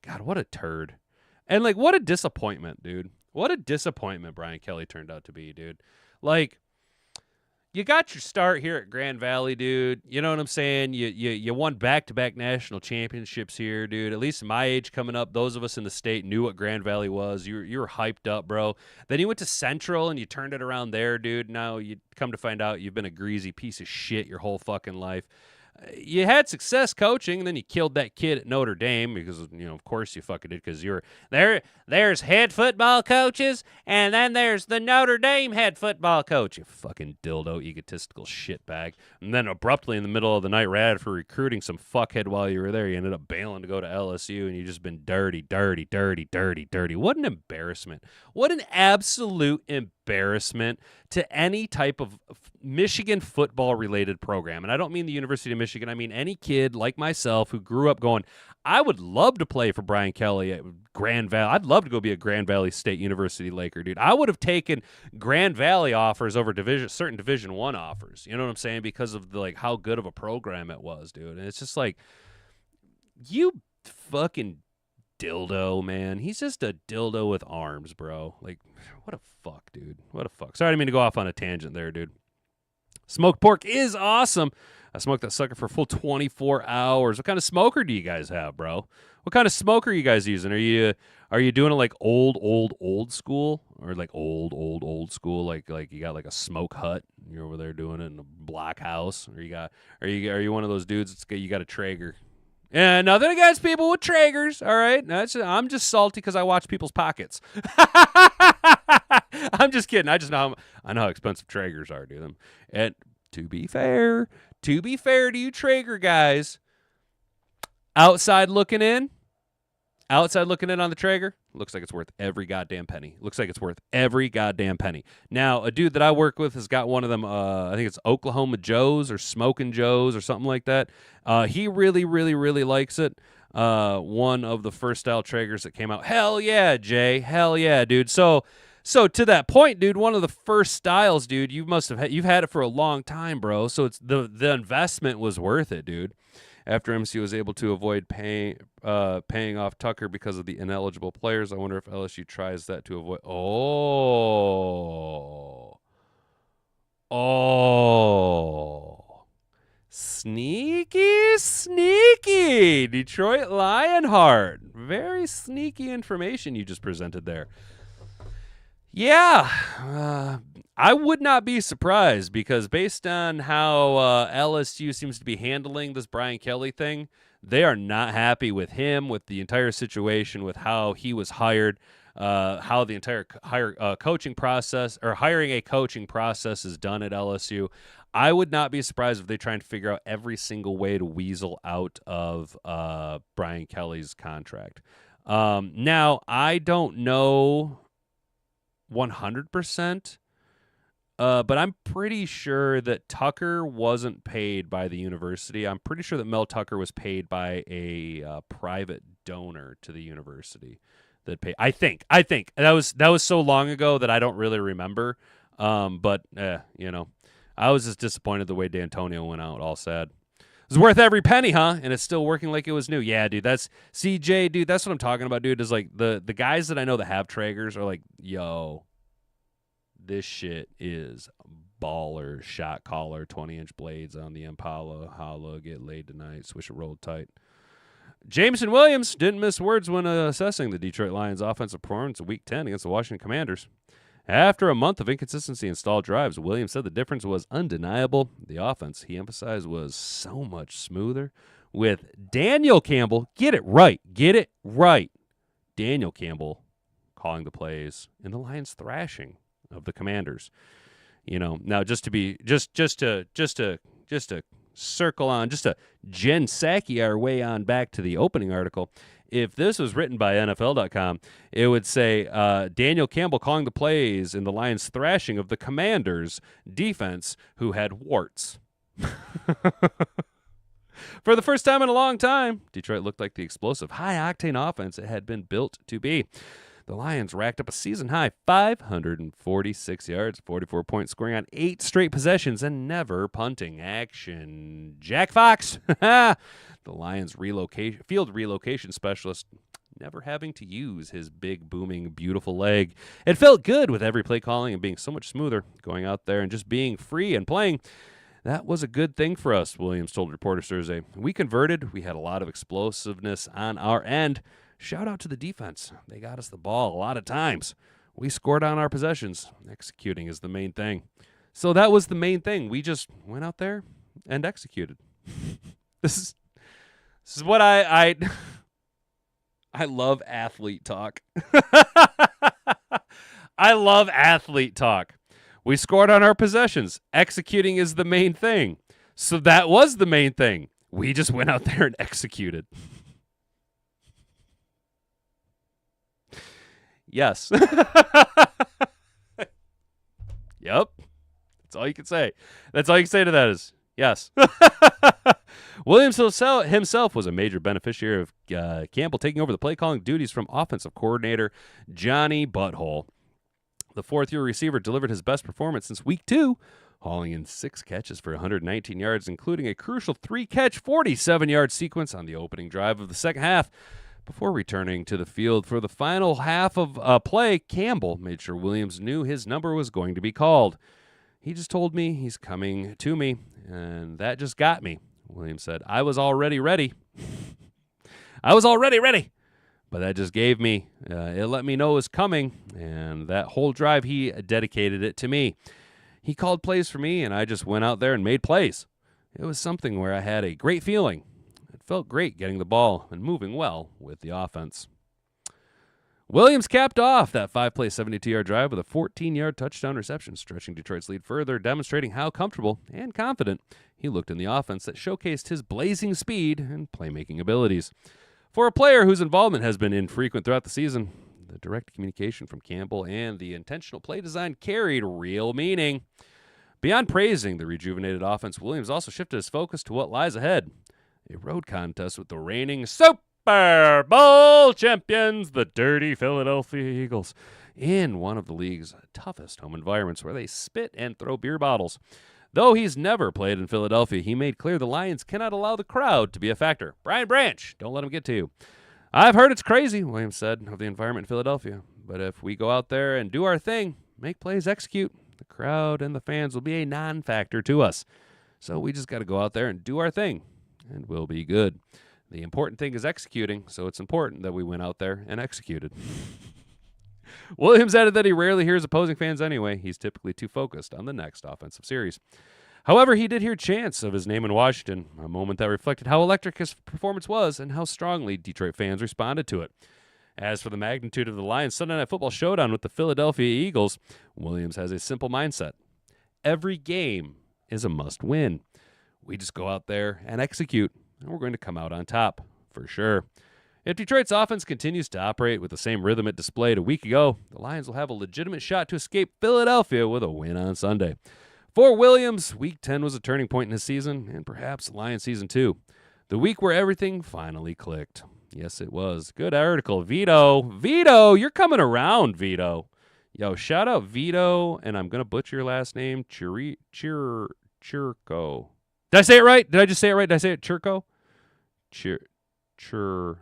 God, what a turd. And like, what a disappointment, dude. What a disappointment Brian Kelly turned out to be, dude. Like, you got your start here at Grand Valley, dude. You know what I'm saying? You won back-to-back national championships here, dude. At least my age coming up, those of us in the state knew what Grand Valley was. You were hyped up, bro. Then you went to Central and you turned it around there, dude. Now you come to find out you've been a greasy piece of shit your whole fucking life. You had success coaching, and then you killed that kid at Notre Dame because, of course you fucking did, because you're there. There's head football coaches, and then there's the Notre Dame head football coach. You fucking dildo, egotistical shitbag. And then abruptly in the middle of the night, right after recruiting some fuckhead while you were there, you ended up bailing to go to LSU, and you've just been dirty. What an embarrassment. What an absolute embarrassment to any type of Michigan football-related program. And I don't mean the University of Michigan. I mean any kid like myself who grew up going, I would love to play for Brian Kelly at Grand Valley. I'd love to go be a Grand Valley State University Laker, dude. I would have taken Grand Valley offers over certain Division I offers. You know what I'm saying? Because of how good of a program it was, dude. And it's just like, you fucking dildo, man. He's just a dildo with arms, bro. Like, what a fuck, dude. What a fuck. Sorry, I didn't mean to go off on a tangent there, dude. Smoked pork is awesome. I smoked that sucker for a full 24 hours. What kind of smoker do you guys have, bro? What kind of smoker are you guys using? Are you doing it like old school, or like old school? Like you got like a smoke hut, and you're over there doing it in a block house, or are you one of those dudes you got a Traeger? Yeah, nothing against people with Traegers, all right? I'm just salty because I watch people's pockets. I'm just kidding. I know how expensive Traegers are, dude. And to be fair to you Traeger guys, outside looking in on the Traeger, looks like it's worth every goddamn penny. Now, a dude that I work with has got one of them, I think it's Oklahoma Joe's or Smoking Joe's or something like that. He really, really, really likes it. One of the first style Traegers that came out. Hell yeah, Jay. Hell yeah, dude. So to that point, dude, one of the first styles, dude, you've had it for a long time, bro. So it's the investment was worth it, dude. After MC was able to avoid paying off Tucker because of the ineligible players, I wonder if LSU tries that to avoid. Sneaky Detroit Lionheart. Very sneaky information you just presented there. Yeah, I would not be surprised, because based on how LSU seems to be handling this Brian Kelly thing, they are not happy with him, with the entire situation, with how he was hired, how the entire coaching process, or hiring a coaching process, is done at LSU. I would not be surprised if they try and figure out every single way to weasel out of Brian Kelly's contract. Now, I don't know 100%, but I'm pretty sure that Tucker wasn't paid by the university. I'm pretty sure that Mel Tucker was paid by a private donor to the university that paid. I think that was so long ago that I don't really remember. But I was just disappointed the way D'Antonio went out, all sad. It was worth every penny, huh? And it's still working like it was new. Yeah, dude, that's CJ, dude. That's what I'm talking about, dude. Is like the guys that I know that have Traegers are like, yo, this shit is baller shot caller, 20-inch blades on the Impala. Holla, get laid tonight. Swish it rolled tight. Jameson Williams didn't miss words when assessing the Detroit Lions' offensive performance in Week 10 against the Washington Commanders. After a month of inconsistency in stalled drives, Williams said the difference was undeniable. The offense, he emphasized, was so much smoother. With Daniel Campbell, get it right. Daniel Campbell calling the plays in the Lions' thrashing of the Commanders. Now just to circle on, just to Jen Psaki our way on back to the opening article. If this was written by NFL.com, it would say Daniel Campbell calling the plays in the Lions' thrashing of the Commanders' defense, who had warts. For the first time in a long time, Detroit looked like the explosive, high-octane offense it had been built to be. The Lions racked up a season-high 546 yards, 44 points, scoring on 8 straight possessions and never punting. Action. Jack Fox, the Lions' field relocation specialist, never having to use his big, booming, beautiful leg. It felt good with every play calling and being so much smoother, going out there and just being free and playing. That was a good thing for us, Williams told reporters Thursday. We converted. We had a lot of explosiveness on our end. Shout out to the defense. They got us the ball a lot of times. We scored on our possessions. Executing is the main thing. So that was the main thing. We just went out there and executed. This is what I love athlete talk. I love athlete talk. We scored on our possessions. Executing is the main thing. So that was the main thing. We just went out there and executed. Yes. Yep. That's all you can say. That's all you can say to that is yes. Williams himself was a major beneficiary of Campbell taking over the play calling duties from offensive coordinator Johnny Butthole. The fourth-year receiver delivered his best performance since Week 2, hauling in 6 catches for 119 yards, including a crucial 3-catch, 47-yard sequence on the opening drive of the second half. Before returning to the field for the final half of play, Campbell made sure Williams knew his number was going to be called. He just told me he's coming to me, and that just got me, Williams said. I was already ready. But that just gave me, it let me know it was coming, and that whole drive, he dedicated it to me. He called plays for me, and I just went out there and made plays. It was something where I had a great feeling. It felt great getting the ball and moving well with the offense. Williams capped off that 5-play, 72-yard drive with a 14-yard touchdown reception, stretching Detroit's lead further, demonstrating how comfortable and confident he looked in the offense that showcased his blazing speed and playmaking abilities. For a player whose involvement has been infrequent throughout the season, the direct communication from Campbell and the intentional play design carried real meaning. Beyond praising the rejuvenated offense, Williams also shifted his focus to what lies ahead. A road contest with the reigning Super Bowl champions, the dirty Philadelphia Eagles, in one of the league's toughest home environments where they spit and throw beer bottles. Though he's never played in Philadelphia, he made clear the Lions cannot allow the crowd to be a factor. Brian Branch, don't let him get to you. I've heard it's crazy, Williams said, of the environment in Philadelphia. But if we go out there and do our thing, make plays, execute, the crowd and the fans will be a non-factor to us. So we just got to go out there and do our thing, and we'll be good. The important thing is executing, so it's important that we went out there and executed. Williams added that he rarely hears opposing fans anyway. He's typically too focused on the next offensive series. However, he did hear chants of his name in Washington, a moment that reflected how electric his performance was and how strongly Detroit fans responded to it. As for the magnitude of the Lions' Sunday Night Football showdown with the Philadelphia Eagles, Williams has a simple mindset. Every game is a must-win. We just go out there and execute, and we're going to come out on top, for sure. If Detroit's offense continues to operate with the same rhythm it displayed a week ago, the Lions will have a legitimate shot to escape Philadelphia with a win on Sunday. For Williams, Week 10 was a turning point in his season, and perhaps Lions season 2. The week where everything finally clicked. Yes, it was. Good article. Vito, you're coming around, Vito. Yo, shout out Vito, and I'm going to butcher your last name, Chirco. Did I say it right? Did I just say it right? Did I say it Chirco? Chirico.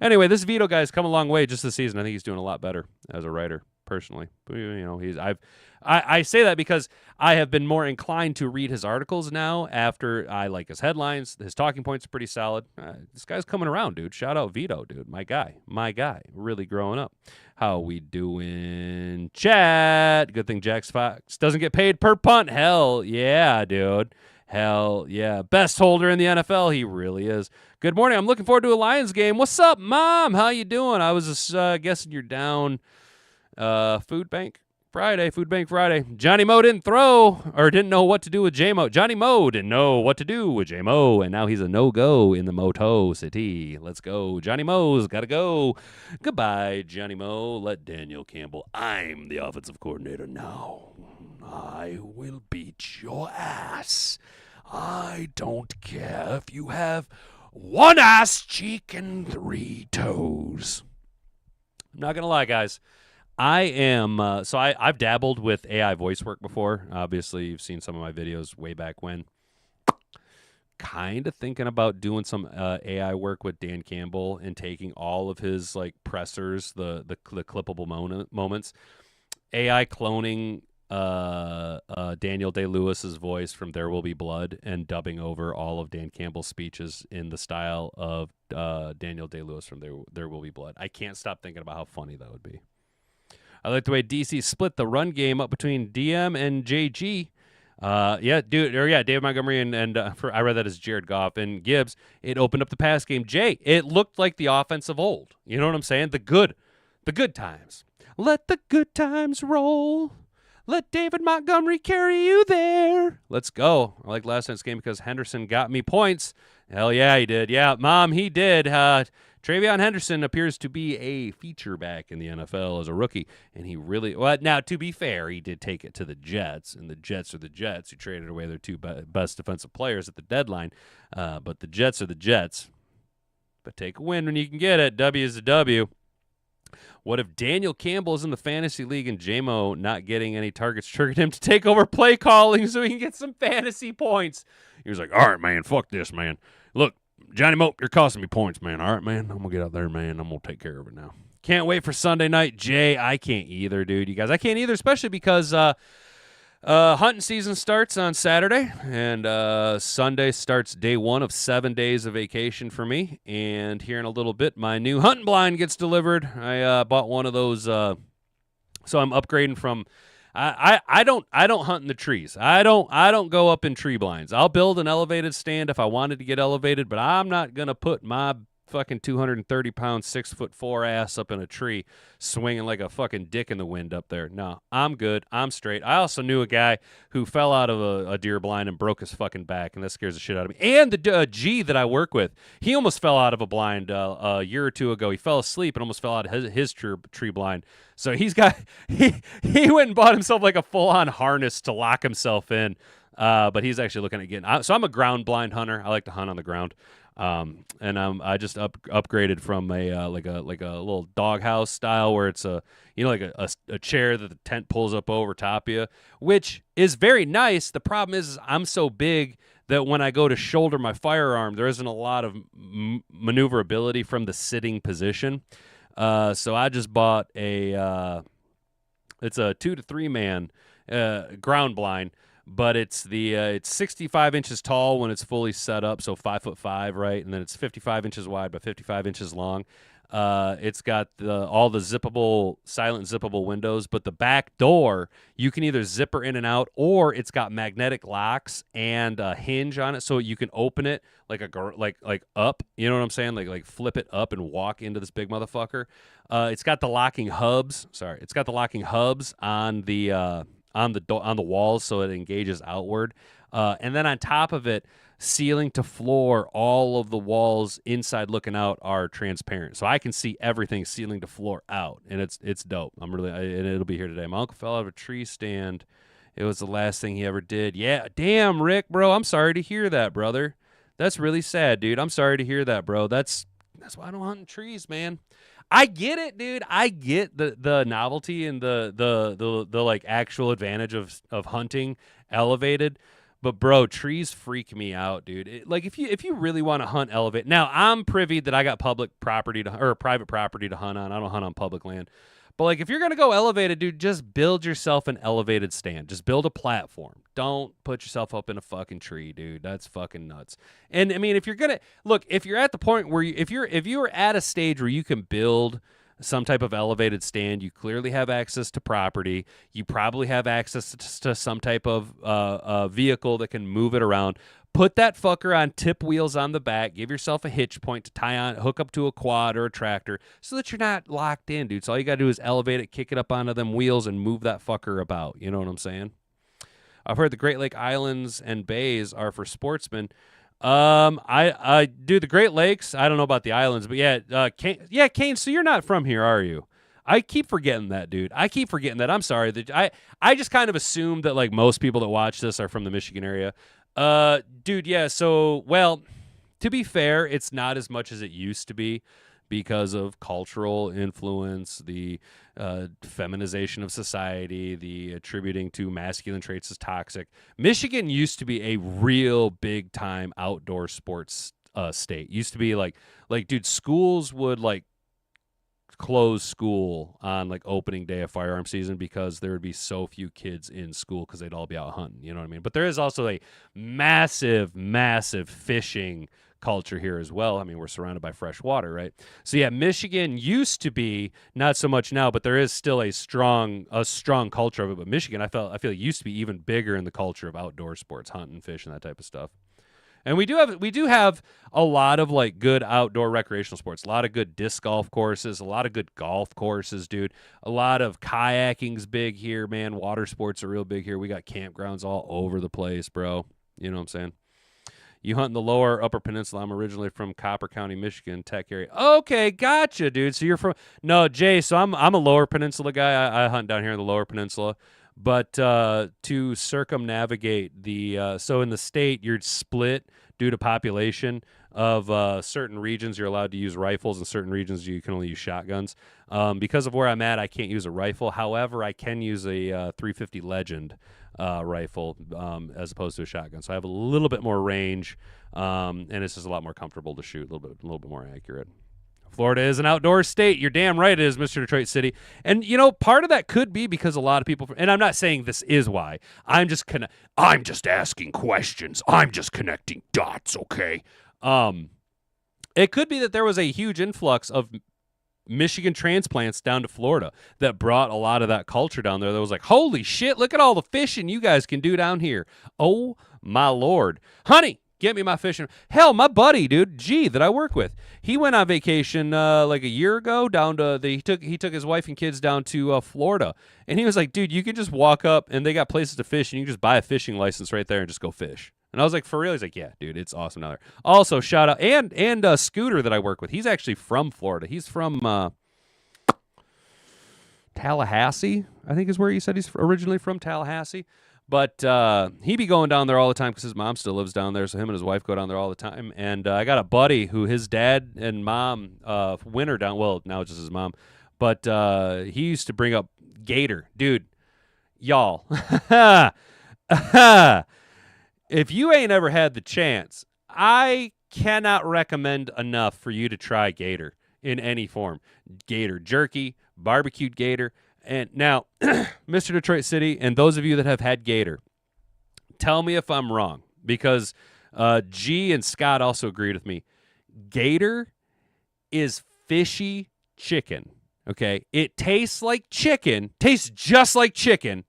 Anyway, this Vito guy's come a long way just this season. I think he's doing a lot better as a writer, personally. But, I say that because I have been more inclined to read his articles now after I like his headlines. His talking points are pretty solid. This guy's coming around, dude. Shout out Vito, dude. My guy. Really growing up. How we doing, chat? Good thing Jax Fox doesn't get paid per punt. Hell yeah, dude. Hell yeah. Best holder in the NFL. He really is. Good morning. I'm looking forward to a Lions game. What's up, Mom? How you doing? I was just guessing you're down Food Bank Friday. Johnny Moe didn't throw or didn't know what to do with J-Mo. Johnny Moe didn't know what to do with J-Mo, and now he's a no-go in the Moto City. Let's go. Johnny Moe's got to go. Goodbye, Johnny Moe. Let Daniel Campbell. I'm the offensive coordinator now. I will beat your ass. I don't care if you have one ass cheek and 3 toes. I'm not going to lie, guys. I am, I've dabbled with AI voice work before. Obviously, you've seen some of my videos way back when. Kind of thinking about doing some AI work with Dan Campbell and taking all of his like pressers, the clippable moments, AI cloning Daniel Day-Lewis's voice from There Will Be Blood and dubbing over all of Dan Campbell's speeches in the style of Daniel Day-Lewis from There Will Be Blood. I can't stop thinking about how funny that would be. I like the way DC split the run game up between DM and JG. David Montgomery and I read that as Jared Goff and Gibbs. It opened up the pass game. Jay, it looked like the offense of old. You know what I'm saying? The good times. Let the good times roll. Let David Montgomery carry you there. Let's go. I like last night's game because Henderson got me points. Hell yeah, he did. Yeah, Mom, he did. Travion Henderson appears to be a feature back in the NFL as a rookie, and he really well. Now, to be fair, he did take it to the Jets, and the Jets are the Jets who traded away their 2 best defensive players at the deadline. But the Jets are the Jets. But take a win when you can get it. W is a W. What if Daniel Campbell is in the fantasy league and J-Mo not getting any targets triggered him to take over play calling so he can get some fantasy points? He was like, all right, man, fuck this, man. Look, Johnny Moe, you're costing me points, man. All right, man, I'm going to get out there, man. I'm going to take care of it now. Can't wait for Sunday night. Jay, I can't either, dude. You guys, I can't either, especially because hunting season starts on Saturday, and Sunday starts day 1 of 7 days of vacation for me. And here in a little bit, my new hunting blind gets delivered. I bought one of those, so I'm upgrading from. I don't hunt in the trees. I don't go up in tree blinds. I'll build an elevated stand if I wanted to get elevated, but I'm not gonna put my fucking 230-pound 6'4" ass up in a tree swinging like a fucking dick in the wind up there. No, I'm good. I'm straight. I also knew a guy who fell out of a deer blind and broke his fucking back, and that scares the shit out of me. And the G that I work with, he almost fell out of a blind a year or 2 ago. He fell asleep and almost fell out of his tree blind. So he went and bought himself like a full-on harness to lock himself in. But he's actually looking at getting. So I'm a ground blind hunter. I like to hunt on the ground. And I just upgraded from a little doghouse style where it's a chair that the tent pulls up over top of you, which is very nice. The problem is I'm so big that when I go to shoulder my firearm, there isn't a lot of maneuverability from the sitting position. So I just bought it's a 2 to 3 man ground blind. But it's 65 inches tall when it's fully set up, so 5'5", right? And then it's 55 inches wide by 55 inches long. It's got all the silent zippable windows, but the back door you can either zipper in and out, or it's got magnetic locks and a hinge on it, so you can open it like up. You know what I'm saying? Like flip it up and walk into this big motherfucker. It's got the locking hubs. It's got the locking hubs on the walls, so it engages outward, and then on top of it, ceiling to floor, all of the walls inside looking out are transparent, so I can see everything ceiling to floor out, and it's dope. And it'll be here today. My uncle fell out of a tree stand. It was the last thing he ever did. Yeah, damn, Rick, bro, I'm sorry to hear that, brother. That's really sad, dude. I'm sorry to hear that, bro. That's why I don't hunt in trees, man. I get it, dude. I get the novelty and the like actual advantage of hunting elevated, But bro, trees freak me out, dude. Like if you really want to hunt elevate. Now I'm privy that I got public property or private property to hunt on. I don't hunt on public land. But like if you're gonna go elevated, dude, just build yourself an elevated stand. Just build a platform. Don't put yourself up in a fucking tree, dude. That's fucking nuts. And I mean, if you're gonna look, if you're at the point where if you're at a stage where you can build some type of elevated stand, you clearly have access to property. You probably have access to some type of vehicle that can move it around. Put that fucker on tip wheels on the back. Give yourself a hitch point to tie on, hook up to a quad or a tractor so that you're not locked in, dude. So all you got to do is elevate it, kick it up onto them wheels, and move that fucker about. You know what I'm saying? I've heard the Great Lake Islands and bays are for sportsmen. I do the Great Lakes. I don't know about the islands, but Kane. So you're not from here, are you? I keep forgetting that, dude. I keep forgetting that. I'm sorry. I just kind of assumed that like most people that watch this are from the Michigan area. Dude, yeah. So, well, to be fair, it's not as much as it used to be because of cultural influence, the feminization of society, the attributing to masculine traits as toxic. Michigan used to be a real big time outdoor sports state. Used to be like dude, schools would like close school on like opening day of firearm season because there would be so few kids in school because they'd all be out hunting. You know what I mean? But there is also a massive fishing culture here as well. I mean, we're surrounded by fresh water, right? So yeah, Michigan used to be, not so much now, but there is still a strong culture of it. But Michigan, I feel it used to be even bigger in the culture of outdoor sports, hunting, fishing, that type of stuff. And we do have a lot of like good outdoor recreational sports, a lot of good disc golf courses, a lot of good golf courses, dude. A lot of kayaking's big here, man. Water sports are real big here. We got campgrounds all over the place, bro. You know what I'm saying? You hunt in the lower upper peninsula. I'm originally from Copper County, Michigan, tech area. Okay, gotcha, dude. So you're from Jay. So I'm a lower peninsula guy. I hunt down here in the lower peninsula. But to circumnavigate the so in the state you're split due to population of certain regions you're allowed to use rifles, and certain regions you can only use shotguns. Because of where I'm at, I can't use a rifle. However, I can use a 350 Legend rifle as opposed to a shotgun. So I have a little bit more range, and it's just a lot more comfortable to shoot, a little bit more accurate. Florida is an outdoor state. You're damn right it is, Mr. Detroit City. And, you know, part of that could be because a lot of people, and I'm not saying this is why. I'm just asking questions. I'm just connecting dots, okay? It could be that there was a huge influx of Michigan transplants down to Florida that brought a lot of that culture down there that was like, holy shit, look at all the fishing you guys can do down here. Oh, my Lord. Honey, get me my fishing. Hell, my buddy, dude, G, that I work with, he went on vacation like a year ago down to he took his wife and kids down to Florida, and he was like, dude, you can just walk up and they got places to fish, and you can just buy a fishing license right there and just go fish. And I was like, for real? He's like, yeah, dude, it's awesome down there. Also, shout out and Scooter that I work with. He's actually from Florida. He's from Tallahassee, I think is where he said he's originally from, Tallahassee. But he be going down there all the time because his mom still lives down there, so him and his wife go down there all the time. And I got a buddy who his dad and mom winter down, well, now it's just his mom, but he used to bring up gator. Dude, y'all, if you ain't ever had the chance, I cannot recommend enough for you to try gator in any form. Gator jerky, barbecued gator. And now, Mr. Detroit City, and those of you that have had gator, tell me if I'm wrong, because G and Scott also agreed with me. Gator is fishy chicken, okay? It tastes like chicken, tastes just like chicken,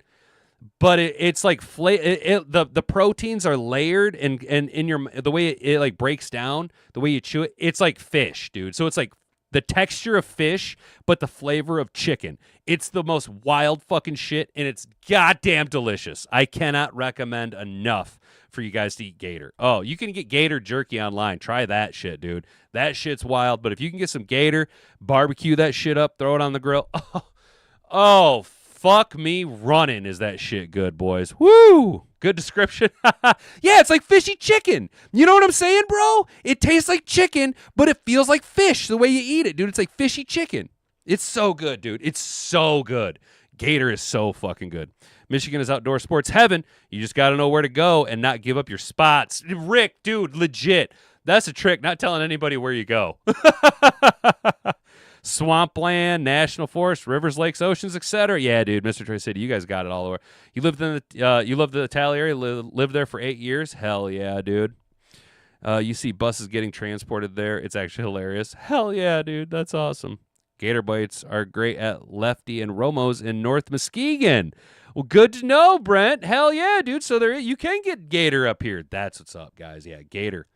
but it's like the proteins are layered, and in your the way it like breaks down, the way you chew it, it's like fish, dude. So it's like the texture of fish, but the flavor of chicken. It's the most wild fucking shit, and it's goddamn delicious. I cannot recommend enough for you guys to eat gator. Oh, you can get gator jerky online. Try that shit, dude. That shit's wild, but if you can get some gator, barbecue that shit up, throw it on the grill. Oh, fuck me running is that shit good, boys. Woo! Good description. Yeah, it's like fishy chicken. You know what I'm saying, bro? It tastes like chicken, but it feels like fish the way you eat it, dude. It's like fishy chicken. It's so good, dude. It's so good. Gator is so fucking good. Michigan is outdoor sports heaven. You just got to know where to go and not give up your spots. Rick, dude, legit. That's a trick, not telling anybody where you go. Swampland, national forest, rivers, lakes, oceans, etc. Yeah, dude, Mr. Troy City, you guys got it all over. You lived in you lived in the Tally area, lived there for 8 years. Hell yeah, dude. You see buses getting transported there. It's actually hilarious. Hell yeah, dude, that's awesome. Gator bites are great at Lefty and Romo's in North Muskegon. Well, good to know, Brent. Hell yeah, dude. So there you can get Gator up here. That's what's up, guys. Yeah, Gator.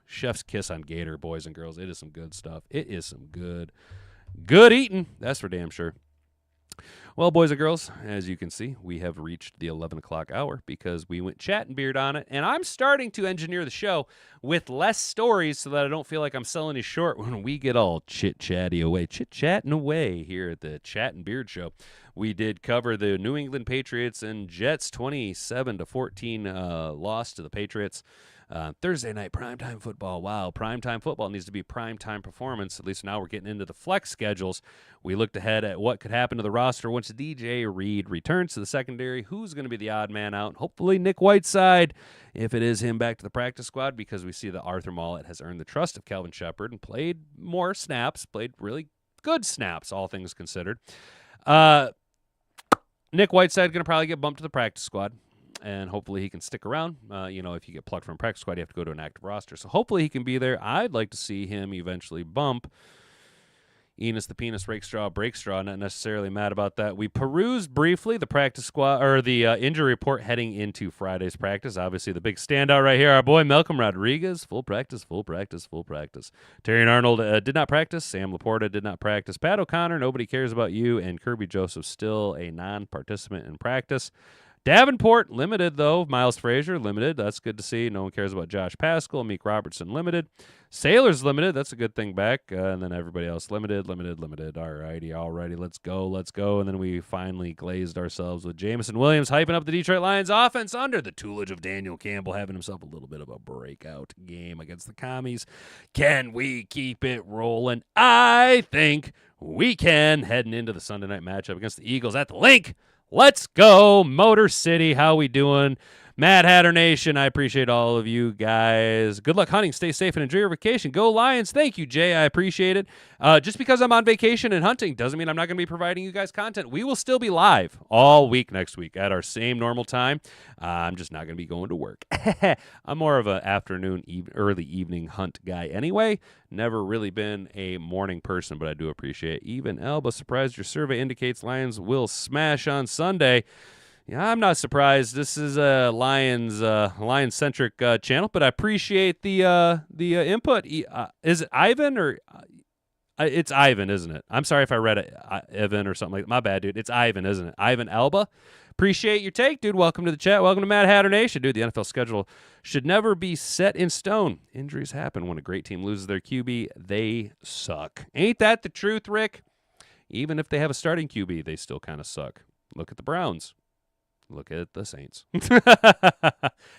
Chef's kiss on Gator, boys and girls. It is some good stuff. It is some good eating. That's for damn sure. Well, boys and girls, as you can see, we have reached the 11 o'clock hour because we went chat and beard on it, and I'm starting to engineer the show with less stories so that I don't feel like I'm selling you short when we get all chit-chatting away here at the Chat and Beard Show. We did cover the New England Patriots and Jets 27-14 loss to the Patriots. Thursday night primetime football. Wow, primetime football needs to be primetime performance. At least now we're getting into the flex schedules. We looked ahead at what could happen to the roster once DJ Reed returns to the secondary. Who's going to be the odd man out? Hopefully Nick Whiteside, if it is him, back to the practice squad, because we see that Arthur Mollett has earned the trust of Kelvin Shepard and played more snaps, played really good snaps, all things considered. Nick Whiteside going to probably get bumped to the practice squad, and hopefully he can stick around. If you get plucked from practice squad, you have to go to an active roster. So hopefully he can be there. I'd like to see him eventually bump Enos the Penis Breakstraw. Not necessarily mad about that. We perused briefly the practice squad or the injury report heading into Friday's practice. Obviously, the big standout right here, our boy Malcolm Rodriguez, full practice. Terrion Arnold did not practice. Sam Laporta did not practice. Pat O'Connor, nobody cares about you, and Kirby Joseph still a non-participant in practice. Davenport, limited, though. Miles Frazier, limited. That's good to see. No one cares about Josh Pascal. Meek Robertson, limited. Sailors, limited. That's a good thing back. And then everybody else, limited. Alrighty. Let's go. And then we finally glazed ourselves with Jameson Williams hyping up the Detroit Lions offense under the tutelage of Daniel Campbell, having himself a little bit of a breakout game against the Commies. Can we keep it rolling? I think we can, heading into the Sunday night matchup against the Eagles at the Link. Let's go, Motor City. How we doing? Mad Hatter Nation, I appreciate all of you guys. Good luck hunting. Stay safe and enjoy your vacation. Go Lions. Thank you, Jay. I appreciate it. Just because I'm on vacation and hunting doesn't mean I'm not going to be providing you guys content. We will still be live all week next week at our same normal time. I'm just not going to be going to work. I'm more of an afternoon, early evening hunt guy anyway. Never really been a morning person, but I do appreciate it. Even Elba, surprised your survey indicates Lions will smash on Sunday. Yeah, I'm not surprised. This is a Lions-centric channel, but I appreciate the input. Is it Ivan or it's Ivan, isn't it? I'm sorry if I read it Ivan or something like that. My bad, dude. It's Ivan, isn't it? Ivan Elba. Appreciate your take, dude. Welcome to the chat. Welcome to Mad Hatter Nation, dude. The NFL schedule should never be set in stone. Injuries happen when a great team loses their QB. They suck. Ain't that the truth, Rick? Even if they have a starting QB, they still kind of suck. Look at the Browns. Look at the Saints.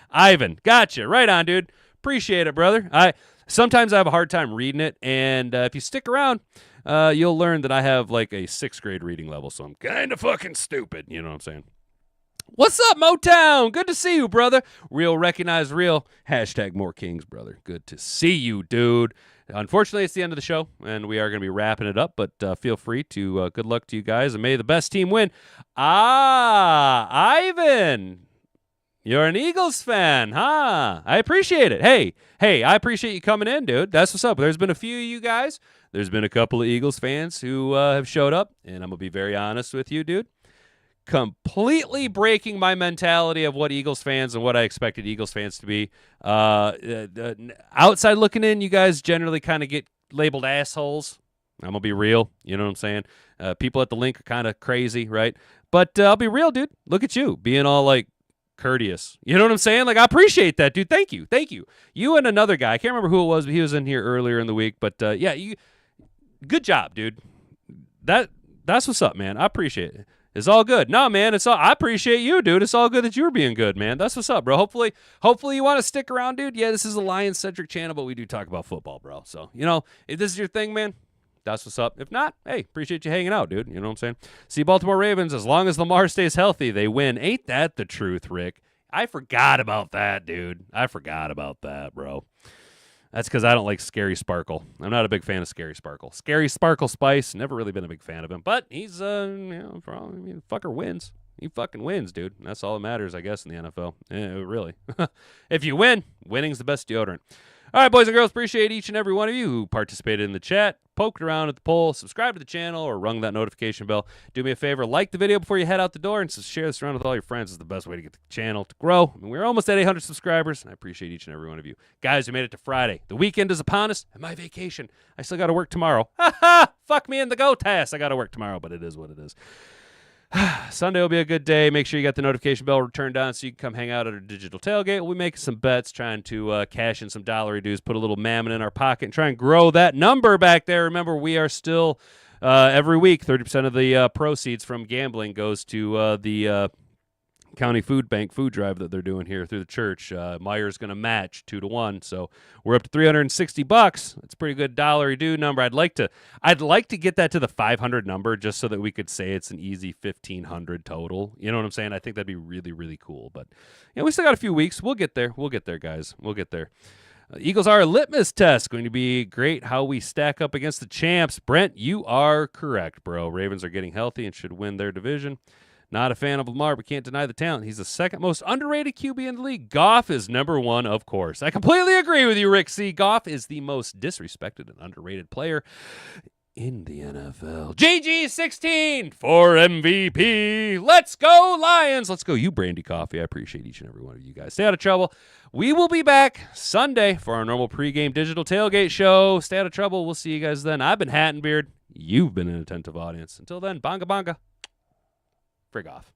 Ivan, gotcha. Right on, dude. Appreciate it, brother. Sometimes I have a hard time reading it, and if you stick around, you'll learn that I have like a 6th grade reading level, so I'm kind of fucking stupid. You know what I'm saying? What's up, Motown? Good to see you, brother. Real recognize real. Hashtag more kings, brother. Good to see you, dude. Unfortunately, it's the end of the show, and we are going to be wrapping it up, but feel free to good luck to you guys, and may the best team win. Ivan, you're an Eagles fan, huh? I appreciate it. Hey, I appreciate you coming in, dude. That's what's up. There's been a few of you guys. There's been a couple of Eagles fans who have showed up, and I'm going to be very honest with you, dude. Completely breaking my mentality of what Eagles fans and what I expected Eagles fans to be. Outside looking in, you guys generally kind of get labeled assholes. I'm going to be real. You know what I'm saying? People at the link are kind of crazy, right? But I'll be real, dude. Look at you being all like courteous. You know what I'm saying? Like, I appreciate that, dude. Thank you. You and another guy. I can't remember who it was, but he was in here earlier in the week. But yeah, good job, dude. That's what's up, man. I appreciate it. It's all good. No, man, I appreciate you, dude. It's all good that you're being good, man. That's what's up, bro. Hopefully you want to stick around, dude. Yeah, this is a Lions-centric channel, but we do talk about football, bro. So, if this is your thing, man, That's what's up. If not, hey, appreciate you hanging out, dude. You know what I'm saying? See, Baltimore Ravens, as long as Lamar stays healthy, they win. Ain't that the truth, Rick? I forgot about that, dude. I forgot about that, bro. That's because I don't like Scary Sparkle. I'm not a big fan of Scary Sparkle. Scary Sparkle Spice, never really been a big fan of him. But he's, probably, fucker wins. He fucking wins, dude. And that's all that matters, I guess, in the NFL. Really. If you win, winning's the best deodorant. All right, boys and girls, appreciate each and every one of you who participated in the chat, poked around at the poll, subscribed to the channel, or rung that notification bell. Do me a favor, like the video before you head out the door, and share this around with all your friends. It's the best way to get the channel to grow. I mean, we're almost at 800 subscribers, and I appreciate each and every one of you. Guys, we made it to Friday. The weekend is upon us, and my vacation. I still got to work tomorrow. Ha ha! Fuck me in the go task. I got to work tomorrow, but it is what it is. Sunday will be a good day. Make sure you got the notification bell turned on so you can come hang out at our digital tailgate. We'll be making some bets, trying to cash in some dollar dues, put a little mammon in our pocket, and try and grow that number back there. Remember, we are still, every week, 30% of the proceeds from gambling goes to the county food bank food drive that they're doing here through the church. Meyer's going to match 2-1, so we're up to $360. That's a pretty good dollar due number. I'd like to get that to the 500 number just so that we could say it's an easy 1,500 total. You know what I'm saying? I think that'd be really, really cool. But we still got a few weeks. We'll get there. We'll get there, guys. We'll get there. Eagles are a litmus test. Going to be great how we stack up against the champs. Brent, you are correct, bro. Ravens are getting healthy and should win their division. Not a fan of Lamar, but can't deny the talent. He's the second most underrated QB in the league. Goff is number one, of course. I completely agree with you, Rick C. Goff is the most disrespected and underrated player in the NFL. GG16 for MVP. Let's go, Lions. Let's go, you, Brandy Coffee. I appreciate each and every one of you guys. Stay out of trouble. We will be back Sunday for our normal pregame digital tailgate show. Stay out of trouble. We'll see you guys then. I've been Hat and Beard. You've been an attentive audience. Until then, bonga bonga. Frig off.